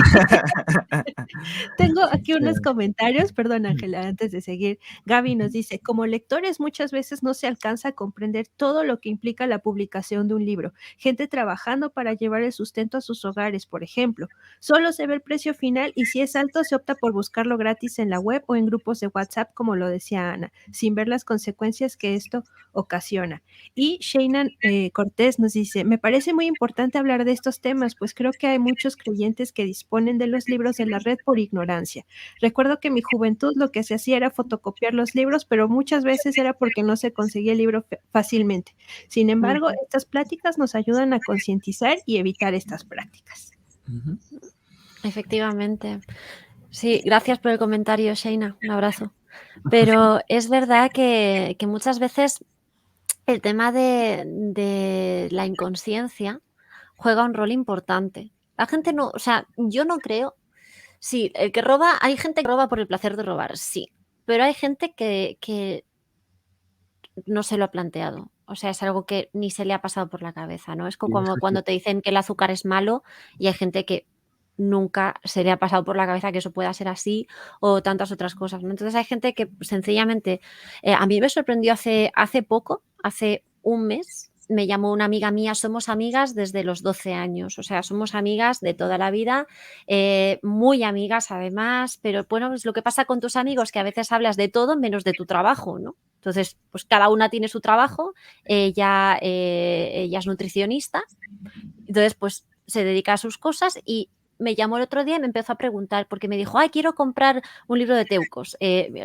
Tengo aquí unos comentarios, perdón, Ángela, antes de seguir. Gaby nos dice, como lectores muchas veces no se alcanza a comprender todo lo que implica la publicación de un libro. Gente trabajando para llevar el sustento a sus hogares, por ejemplo. Solo se ve el precio final y si es alto se opta por buscarlo gratis en la web o en grupos de WhatsApp, como lo decía Ana, sin ver las consecuencias que esto ocasiona. Y Shainan Cortés nos dice, me parece muy importante hablar de estos temas, pues creo que hay muchos creyentes que disponen de los libros de la red por ignorancia. Recuerdo que en mi juventud lo que se hacía era fotocopiar los libros, pero muchas veces era porque no se conseguía el libro fácilmente. Sin embargo, estas pláticas nos ayudan a concientizar y evitar estas prácticas. Efectivamente. Sí, gracias por el comentario, Sheina. Un abrazo. Pero es verdad que muchas veces el tema de la inconsciencia juega un rol importante. La gente no, o sea, yo no creo Sí, el que roba, hay gente que roba por el placer de robar, sí, pero hay gente que no se lo ha planteado. O sea, es algo que ni se le ha pasado por la cabeza, ¿no? Es Y como eso sí, cuando te dicen que el azúcar es malo y hay gente que nunca se le ha pasado por la cabeza que eso pueda ser así o tantas otras cosas, ¿no? Entonces hay gente que sencillamente, a mí me sorprendió hace poco, hace un mes, me llamó una amiga mía, somos amigas desde los 12 años, o sea, somos amigas de toda la vida, muy amigas además, pero bueno, es lo que pasa con tus amigos, que a veces hablas de todo menos de tu trabajo, ¿no? Entonces, pues cada una tiene su trabajo, ella es nutricionista, entonces pues se dedica a sus cosas y me llamó el otro día y me empezó a preguntar, porque me dijo, ay, quiero comprar un libro de Teucos,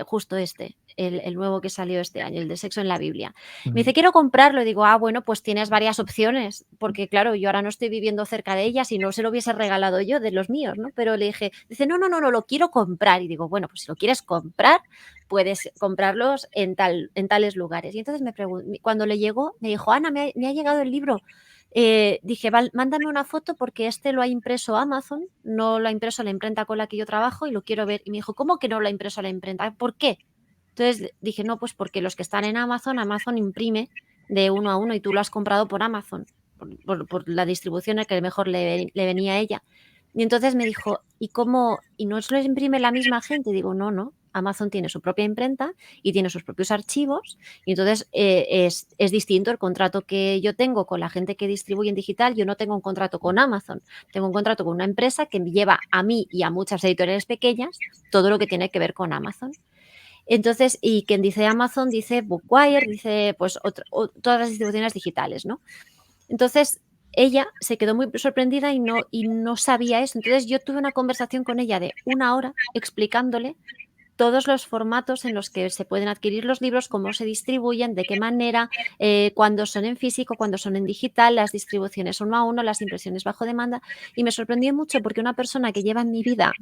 justo este, el nuevo que salió este año, el de Sexo en la Biblia. Me dice, quiero comprarlo. Y digo, bueno, pues tienes varias opciones, porque claro, yo ahora no estoy viviendo cerca de ella, si no se lo hubiese regalado yo de los míos, ¿no? Pero le dije, dice, no, lo quiero comprar. Y digo, bueno, pues si lo quieres comprar, puedes comprarlos en tales lugares. Y entonces cuando le llegó, me dijo, Ana, me ha llegado el libro. Dije, mándame una foto porque este lo ha impreso Amazon, no lo ha impreso la imprenta con la que yo trabajo y lo quiero ver. Y me dijo, ¿cómo que no lo ha impreso la imprenta? ¿Por qué? Entonces dije, no, pues porque los que están en Amazon, Amazon imprime de uno a uno y tú lo has comprado por Amazon, por la distribución a que mejor le venía a ella. Y entonces me dijo, ¿y cómo? ¿Y no se lo imprime la misma gente? Digo, no. Amazon tiene su propia imprenta y tiene sus propios archivos y entonces es distinto el contrato que yo tengo con la gente que distribuye en digital. Yo no tengo un contrato con Amazon, tengo un contrato con una empresa que me lleva a mí y a muchas editoriales pequeñas todo lo que tiene que ver con Amazon. Entonces, y quien dice Amazon dice Bookwire, dice pues todas las distribuciones digitales, ¿no? Entonces, ella se quedó muy sorprendida y no sabía eso. Entonces, yo tuve una conversación con ella de 1 hora explicándole todos los formatos en los que se pueden adquirir los libros, cómo se distribuyen, de qué manera, cuándo son en físico, cuándo son en digital, las distribuciones uno a uno, las impresiones bajo demanda. Y me sorprendió mucho porque una persona que lleva en mi vida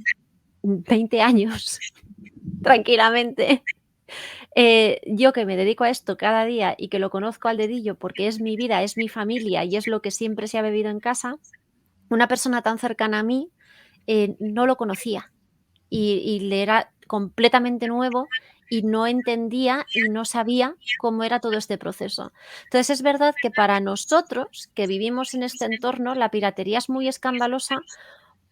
20 años tranquilamente, yo que me dedico a esto cada día y que lo conozco al dedillo porque es mi vida, es mi familia y es lo que siempre se ha bebido en casa, una persona tan cercana a mí no lo conocía y le era completamente nuevo y no entendía y no sabía cómo era todo este proceso. Entonces es verdad que para nosotros que vivimos en este entorno la piratería es muy escandalosa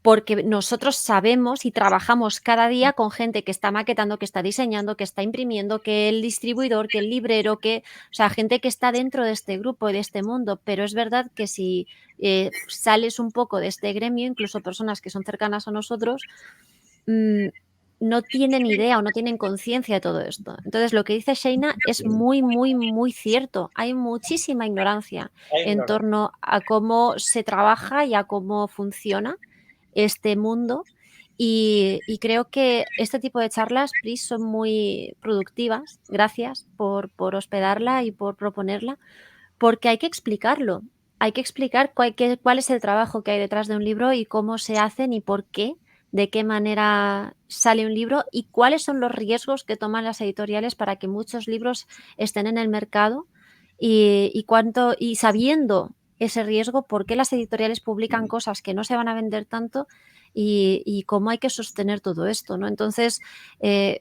porque nosotros sabemos y trabajamos cada día con gente que está maquetando, que está diseñando, que está imprimiendo, que el distribuidor, que el librero, o sea, gente que está dentro de este grupo y de este mundo. Pero es verdad que si sales un poco de este gremio, incluso personas que son cercanas a nosotros, no tienen idea o no tienen conciencia de todo esto. Entonces, lo que dice Sheina es muy, muy, muy cierto. Hay muchísima ignorancia en torno a cómo se trabaja y a cómo funciona este mundo y creo que este tipo de charlas, Pris, son muy productivas. Gracias por hospedarla y por proponerla, porque hay que explicarlo. Hay que explicar cuál es el trabajo que hay detrás de un libro y cómo se hacen y por qué, de qué manera sale un libro y cuáles son los riesgos que toman las editoriales para que muchos libros estén en el mercado y sabiendo ese riesgo, por qué las editoriales publican cosas que no se van a vender tanto y cómo hay que sostener todo esto, ¿no? Entonces,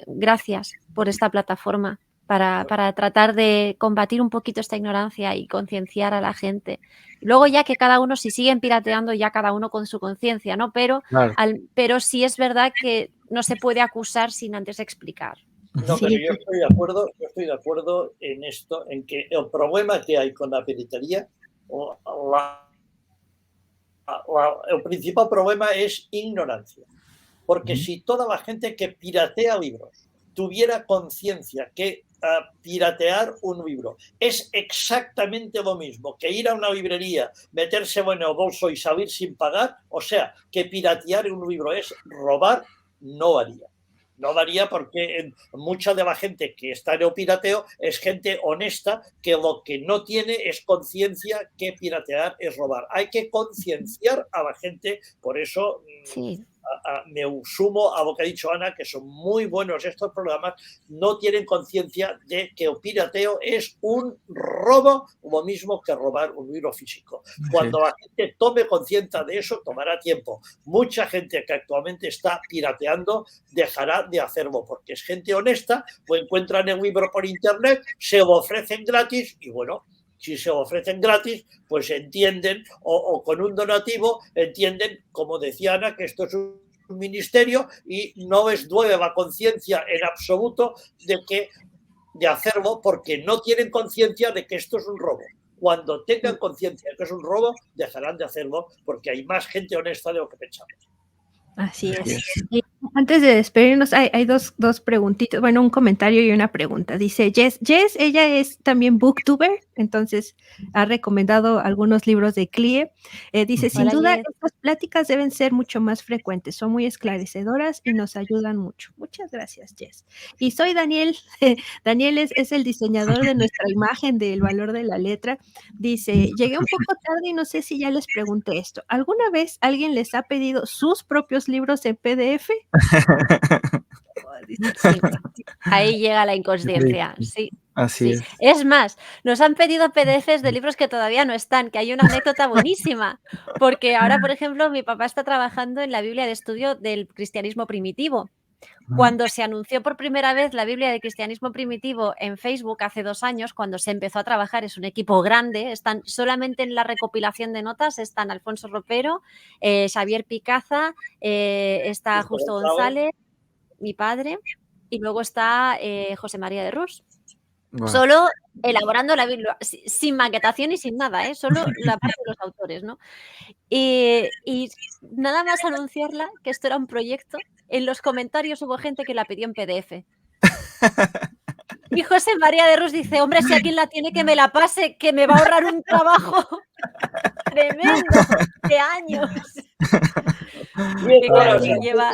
gracias por esta plataforma para tratar de combatir un poquito esta ignorancia y concienciar a la gente. Luego ya que cada uno, si siguen pirateando, ya cada uno con su conciencia, ¿no? Pero sí es verdad que no se puede acusar sin antes explicar. No, Sí. pero yo estoy de acuerdo en esto, en que el problema que hay con la piratería, el principal problema es ignorancia. Porque si toda la gente que piratea libros tuviera conciencia que piratear un libro es exactamente lo mismo que ir a una librería, meterse en el bolso y salir sin pagar, o sea, que piratear un libro es robar, no haría. No daría porque mucha de la gente que está en el pirateo es gente honesta que lo que no tiene es conciencia que piratear es robar. Hay que concienciar a la gente, por eso Sí. me sumo a lo que ha dicho Ana, que son muy buenos estos programas, no tienen conciencia de que el pirateo es un robo, lo mismo que robar un libro físico. Cuando la gente tome conciencia de eso, tomará tiempo. Mucha gente que actualmente está pirateando dejará de hacerlo, porque es gente honesta, pues encuentran el libro por internet, se lo ofrecen gratis y bueno, si se ofrecen gratis, pues entienden, o con un donativo, entienden, como decía Ana, que esto es un ministerio y no les duele la conciencia en absoluto de hacerlo, porque no tienen conciencia de que esto es un robo. Cuando tengan conciencia de que es un robo, dejarán de hacerlo, porque hay más gente honesta de lo que pensamos. Así es. Y antes de despedirnos, hay dos preguntitas, bueno, un comentario y una pregunta. Dice Jess, ella es también booktuber, entonces ha recomendado algunos libros de CLIE. Dice, sin Hola, duda, Jess. estas pláticas deben ser mucho más frecuentes, son muy esclarecedoras y nos ayudan mucho. Muchas gracias, Jess. Y soy Daniel. Daniel es el diseñador de nuestra imagen del valor de la letra. Dice, llegué un poco tarde y no sé si ya les pregunté esto. ¿Alguna vez alguien les ha pedido sus propios libros en PDF? Sí, ahí llega la inconsciencia, sí. Así Sí. Es más, nos han pedido PDFs de libros que todavía no están, que hay una anécdota buenísima, porque ahora, por ejemplo, mi papá está trabajando en la Biblia de estudio del cristianismo primitivo. Cuando se anunció por primera vez la Biblia del cristianismo primitivo en Facebook hace 2 años, cuando se empezó a trabajar, es un equipo grande, están solamente en la recopilación de notas, están Alfonso Ropero, Xavier Picaza, está Justo González, mi padre, y luego está José María de Rus. Wow. Solo elaborando la Biblia, sin maquetación y sin nada, solo la parte de los autores, ¿no? Y nada más anunciarla, que esto era un proyecto, en los comentarios hubo gente que la pidió en PDF. Y José María de Rus dice, hombre, si alguien la tiene, que me la pase, que me va a ahorrar un trabajo tremendo de años. Bien, claro, bueno, lleva...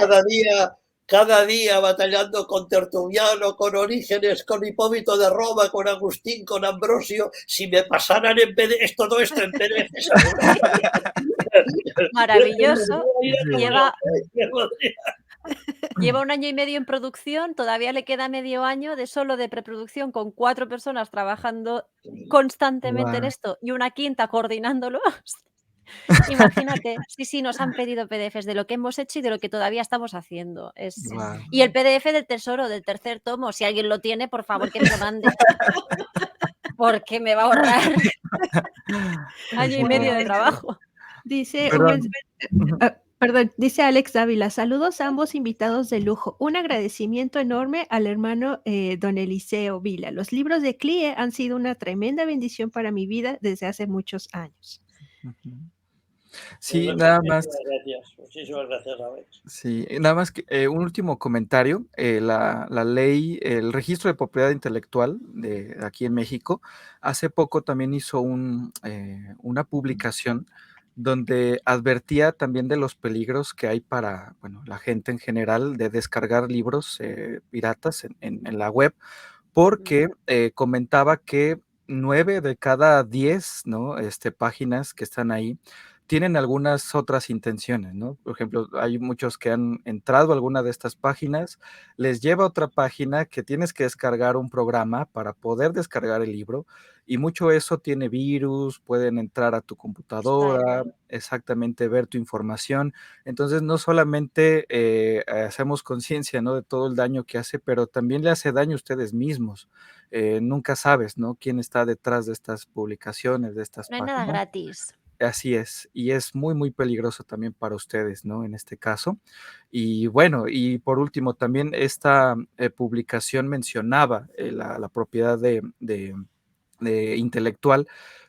cada día batallando con Tertuliano, con Orígenes, con Hipólito de Roma, con Agustín, con Ambrosio. Si me pasaran en PDF, todo esto en PDF, maravilloso. Lleva 1 año año y medio en producción, todavía le queda medio año de solo de preproducción, con 4 personas trabajando constantemente en esto y una quinta coordinándolo. Imagínate, sí, nos han pedido PDFs de lo que hemos hecho y de lo que todavía estamos haciendo. Y el PDF del tesoro, del tercer tomo, si alguien lo tiene, por favor que me lo mande. Porque me va a ahorrar año y medio de trabajo. Dice Perdón. dice Alex Dávila, saludos a ambos invitados de lujo. Un agradecimiento enorme al hermano don Eliseo Vila. Los libros de CLIE han sido una tremenda bendición para mi vida desde hace muchos años. Sí, nada más. Muchísimas gracias, Alex. Sí, nada más que un último comentario. La ley, el registro de propiedad intelectual de aquí en México, hace poco también hizo una publicación donde advertía también de los peligros que hay para, bueno, la gente en general de descargar libros piratas en la web, porque comentaba que 9 de cada 10, ¿no? Páginas que están ahí tienen algunas otras intenciones, ¿no? Por ejemplo, hay muchos que han entrado a alguna de estas páginas, les lleva a otra página que tienes que descargar un programa para poder descargar el libro, y mucho eso tiene virus, pueden entrar a tu computadora, exactamente ver tu información. Entonces, no solamente hacemos conciencia, ¿no?, de todo el daño que hace, pero también le hace daño a ustedes mismos. Nunca sabes, ¿no?, quién está detrás de estas publicaciones, de estas No hay páginas. nada gratis. Así es, y es muy, muy peligroso también para ustedes, ¿no?, en este caso. Y bueno, y por último, también esta publicación mencionaba la propiedad de intelectual,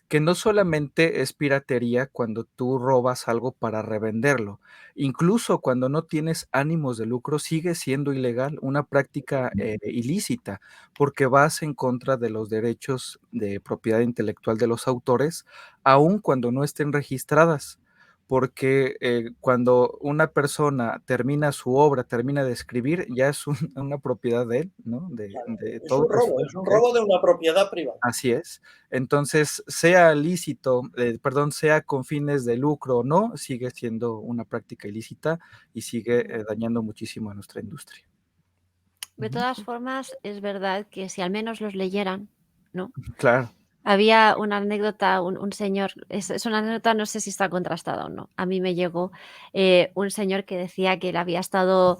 que no solamente es piratería cuando tú robas algo para revenderlo, incluso cuando no tienes ánimos de lucro, sigue siendo ilegal, una práctica ilícita, porque vas en contra de los derechos de propiedad intelectual de los autores, aun cuando no estén registradas. porque cuando una persona termina su obra, termina de escribir, ya es una propiedad de él, ¿no? Claro, De es todo un robo, eso es un que ha hecho. robo de una propiedad privada. Así es. Entonces, sea lícito, perdón, sea con fines de lucro o no, sigue siendo una práctica ilícita y sigue dañando muchísimo a nuestra industria. De todas formas, es verdad que si al menos los leyeran, ¿no? Claro. Había una anécdota, un señor, es una anécdota, no sé si está contrastada o no. A mí me llegó un señor que decía que él había estado,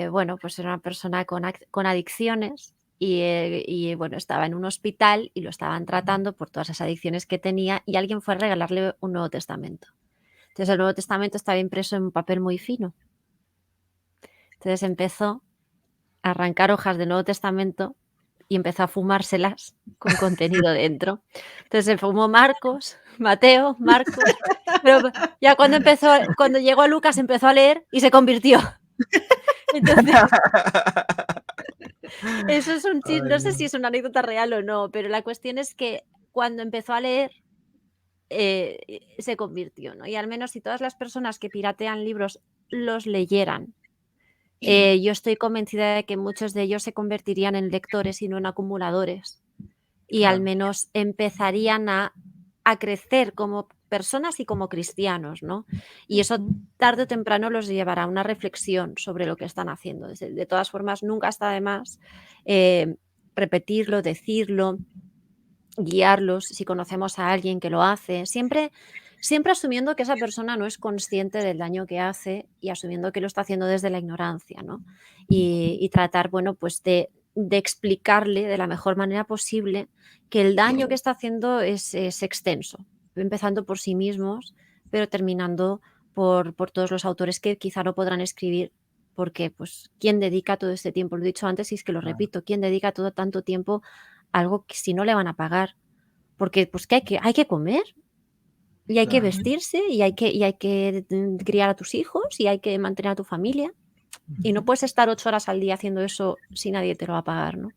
bueno, pues era una persona con adicciones y, bueno, estaba en un hospital y lo estaban tratando por todas las adicciones que tenía y alguien fue a regalarle un Nuevo Testamento. Entonces el Nuevo Testamento estaba impreso en un papel muy fino. Entonces empezó a arrancar hojas del Nuevo Testamento y empezó a fumárselas con contenido dentro. Entonces se fumó Marcos, Mateo, Marcos, pero ya cuando llegó a Lucas empezó a leer y se convirtió. Entonces, eso es Ay, no sé no. si es una anécdota real o no, pero la cuestión es que cuando empezó a leer, se convirtió, ¿no? Y al menos si todas las personas que piratean libros los leyeran, yo estoy convencida de que muchos de ellos se convertirían en lectores y no en acumuladores. Y al Claro. menos empezarían a crecer como personas y como cristianos, ¿no? Y eso tarde o temprano los llevará a una reflexión sobre lo que están haciendo. De todas formas, nunca está de más repetirlo, decirlo, guiarlos si conocemos a alguien que lo hace, siempre asumiendo que esa persona no es consciente del daño que hace y asumiendo que lo está haciendo desde la ignorancia, ¿no? Y tratar, bueno, pues de explicarle de la mejor manera posible que el daño que está haciendo es extenso, empezando por sí mismos, pero terminando por todos los autores que quizá no podrán escribir porque, pues, ¿quién dedica todo este tiempo? Lo he dicho antes y es que lo Claro. repito, ¿quién dedica todo tanto tiempo a algo que si no le van a pagar? Porque, pues, que hay que comer y hay que Claro. vestirse y hay que criar a tus hijos y hay que mantener a tu familia. Y no puedes estar 8 horas al día haciendo eso si nadie te lo va a pagar, ¿no?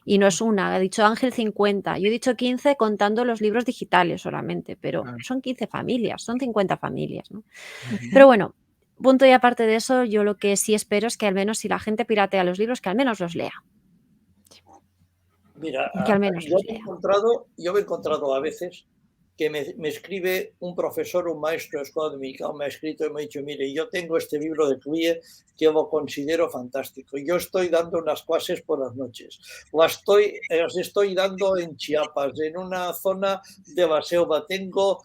Y no es una, ha dicho Ángel 50, yo he dicho 15 contando los libros digitales solamente, pero Claro. son 15 familias, son 50 familias, ¿no? Ujú. Pero bueno, punto y aparte de eso, yo lo que sí espero es que al menos si la gente piratea los libros, que al menos los lea, Mira, que al menos los lea. yo me he encontrado a veces que me escribe un profesor, un maestro de escuela dominical, me ha escrito y me ha dicho, mire, yo tengo este libro de Cluye que lo considero fantástico. Yo estoy dando unas clases por las noches. Las estoy dando en Chiapas, en una zona de la selva. Tengo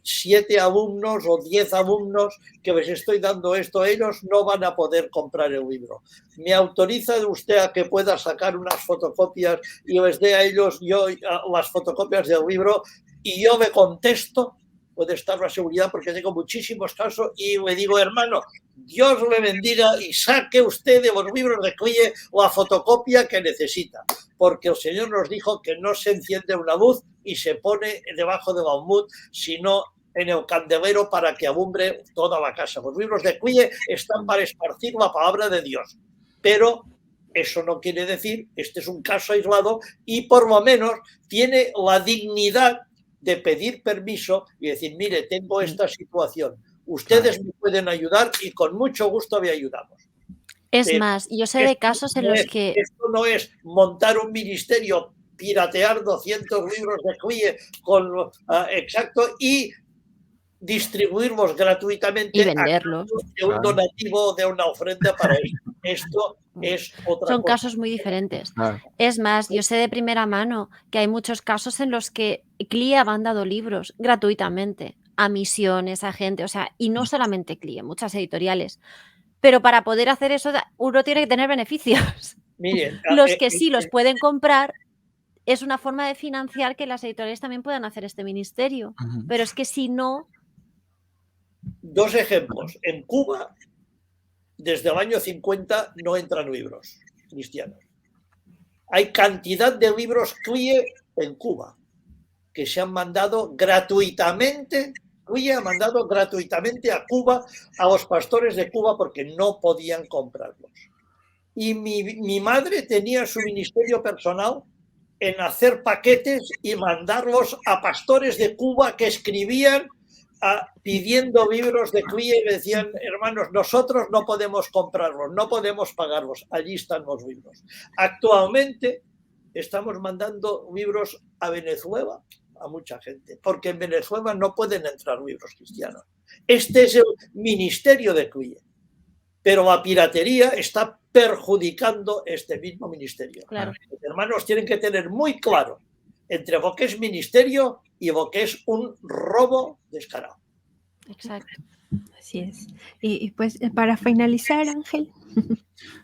7 alumnos o 10 alumnos que les estoy dando esto. Ellos no van a poder comprar el libro. ¿Me autoriza usted a que pueda sacar unas fotocopias y les dé a ellos yo las fotocopias del libro? Y yo me contesto, puede estar la seguridad porque tengo muchísimos casos, y le digo, hermano, Dios le bendiga y saque usted de los libros de Cluye la fotocopia que necesita, porque el Señor nos dijo que no se enciende una luz y se pone debajo del almud, sino en el candelero para que alumbre toda la casa. Los libros de Cluye están para esparcir la palabra de Dios, pero eso no quiere decir, este es un caso aislado y por lo menos tiene la dignidad de pedir permiso y decir, mire, tengo esta situación, ustedes Claro. me pueden ayudar y con mucho gusto me ayudamos. Es Pero más, yo sé de casos en los que esto no es montar un ministerio, piratear 200 libros de Cluye exacto y distribuirlos y gratuitamente a venderlos. cambio de un Claro. donativo, de una ofrenda para esto. Esto es otra Son cosa. casos muy diferentes. Claro. Es más, yo sé de primera mano que hay muchos casos en los que CLIE ha mandado libros gratuitamente a misiones, a gente, o sea, y no solamente CLIE, muchas editoriales. Pero para poder hacer eso, uno tiene que tener beneficios. Miren, Los que sí los pueden comprar es una forma de financiar que las editoriales también puedan hacer este ministerio. Ujú. Pero es que si no, 2 ejemplos. En Cuba, desde el año 50, no entran libros cristianos. Hay cantidad de libros CLIE en Cuba que se han mandado gratuitamente. CLIE ha mandado gratuitamente a Cuba, a los pastores de Cuba, porque no podían comprarlos. Y mi madre tenía su ministerio personal en hacer paquetes y mandarlos a pastores de Cuba que escribían pidiendo libros de CLIE y me decían, hermanos, nosotros no podemos comprarlos, no podemos pagarlos, allí están los libros. Actualmente estamos mandando libros a Venezuela, a mucha gente, porque en Venezuela no pueden entrar libros cristianos. Este es el ministerio de CLIE, pero la piratería está perjudicando este mismo ministerio. Claro. Los hermanos tienen que tener muy claro entre lo que es ministerio y lo que es un robo descarado. Exacto. Así es. Y pues para finalizar, Ángel.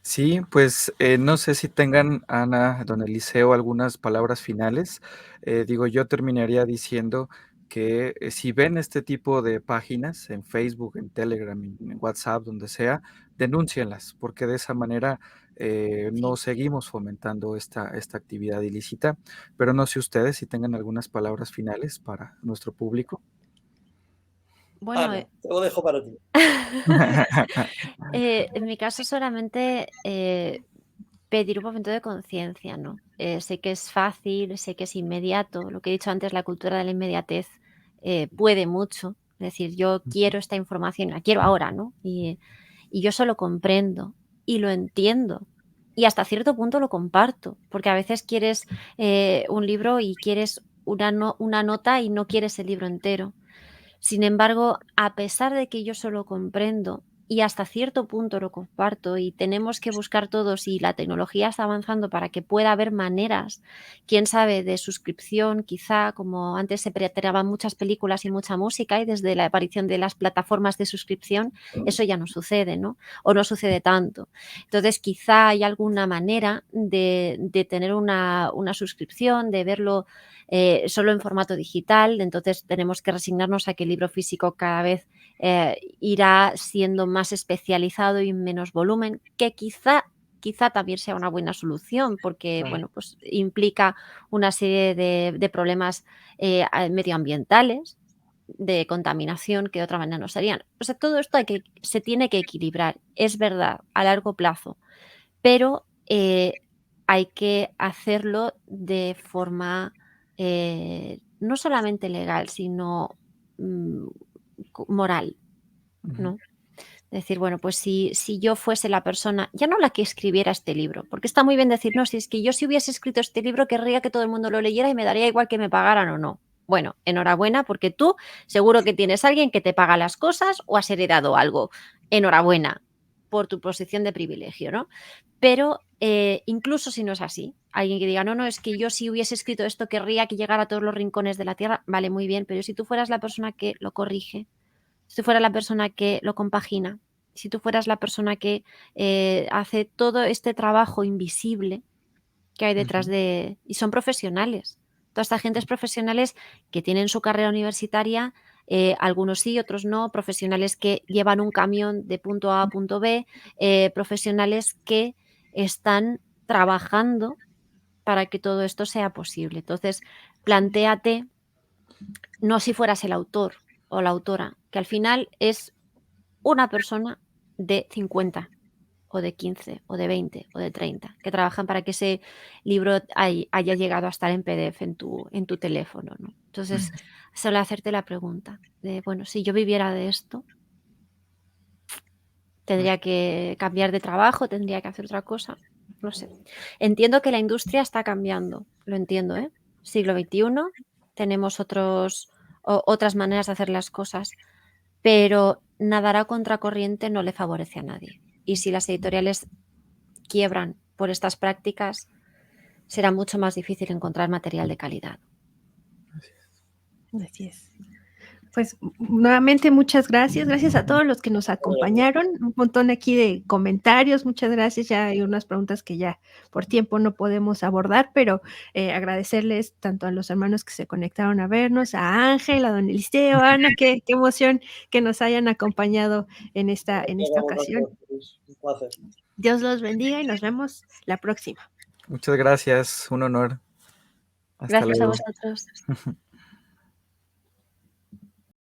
Sí, pues no sé si tengan, Ana, don Eliseo, algunas palabras finales. Digo, yo terminaría diciendo que si ven este tipo de páginas en Facebook, en Telegram, en WhatsApp, donde sea, denúncienlas, porque de esa manera no seguimos fomentando esta actividad ilícita. Pero no sé ustedes si tengan algunas palabras finales para nuestro público. Bueno, Ana, te lo dejo para ti. En mi caso solamente pedir un momento de conciencia, ¿no? Sé que es fácil, sé que es inmediato. Lo que he dicho antes, la cultura de la inmediatez puede mucho. Es decir, yo quiero esta información, la quiero ahora, ¿no? Y yo solo comprendo y lo entiendo. Y hasta cierto punto lo comparto, porque a veces quieres un libro y quieres una nota y no quieres el libro entero. Sin embargo, a pesar de que yo solo comprendo y hasta cierto punto lo comparto y tenemos que buscar todos y la tecnología está avanzando para que pueda haber maneras, quién sabe, de suscripción, quizá como antes se pirateaban muchas películas y mucha música y desde la aparición de las plataformas de suscripción eso ya no sucede, ¿no? O no sucede tanto. Entonces quizá hay alguna manera de tener una suscripción, de verlo solo en formato digital, entonces tenemos que resignarnos a que el libro físico cada vez irá siendo más especializado y menos volumen, que quizá también sea una buena solución porque bueno, pues implica una serie de problemas medioambientales, de contaminación que de otra manera no serían. O sea, todo esto se tiene que equilibrar, es verdad, a largo plazo, pero hay que hacerlo de forma no solamente legal, sino moral, ¿no? Decir, bueno, pues si yo fuese la persona, ya no la que escribiera este libro, porque está muy bien decir, no, si es que yo si hubiese escrito este libro querría que todo el mundo lo leyera y me daría igual que me pagaran o no. Bueno, enhorabuena, porque tú seguro que tienes a alguien que te paga las cosas o has heredado algo. Enhorabuena por tu posición de privilegio, ¿no? Pero incluso si no es así, alguien que diga, no, es que yo si hubiese escrito esto querría que llegara a todos los rincones de la tierra, vale, muy bien, pero si tú fueras la persona que lo corrige, si tú fueras la persona que lo compagina, si tú fueras la persona que hace todo este trabajo invisible que hay detrás de... Y son profesionales. Toda esta gente es profesionales que tienen su carrera universitaria, algunos sí, otros no, profesionales que llevan un camión de punto A a punto B, profesionales que están trabajando para que todo esto sea posible. Entonces, plantéate, no si fueras el autor o la autora, que al final es una persona de 50 o de 15 o de 20 o de 30 que trabajan para que ese libro haya llegado a estar en PDF en tu teléfono, ¿no? Entonces, solo hacerte la pregunta de, bueno, si yo viviera de esto, tendría que cambiar de trabajo, tendría que hacer otra cosa, no sé. Entiendo que la industria está cambiando, lo entiendo, ¿eh? Siglo XXI, tenemos otras maneras de hacer las cosas, pero nadar a contracorriente no le favorece a nadie. Y si las editoriales quiebran por estas prácticas, será mucho más difícil encontrar material de calidad. Así es. Pues nuevamente muchas gracias. Gracias a todos los que nos acompañaron. Un montón aquí de comentarios. Muchas gracias. Ya hay unas preguntas que ya por tiempo no podemos abordar, pero agradecerles tanto a los hermanos que se conectaron a vernos, a Ángel, a don Eliseo, Ana, qué emoción que nos hayan acompañado en esta ocasión. Un placer. Dios los bendiga y nos vemos la próxima. Muchas gracias, un honor. Hasta Gracias a luego. vosotros.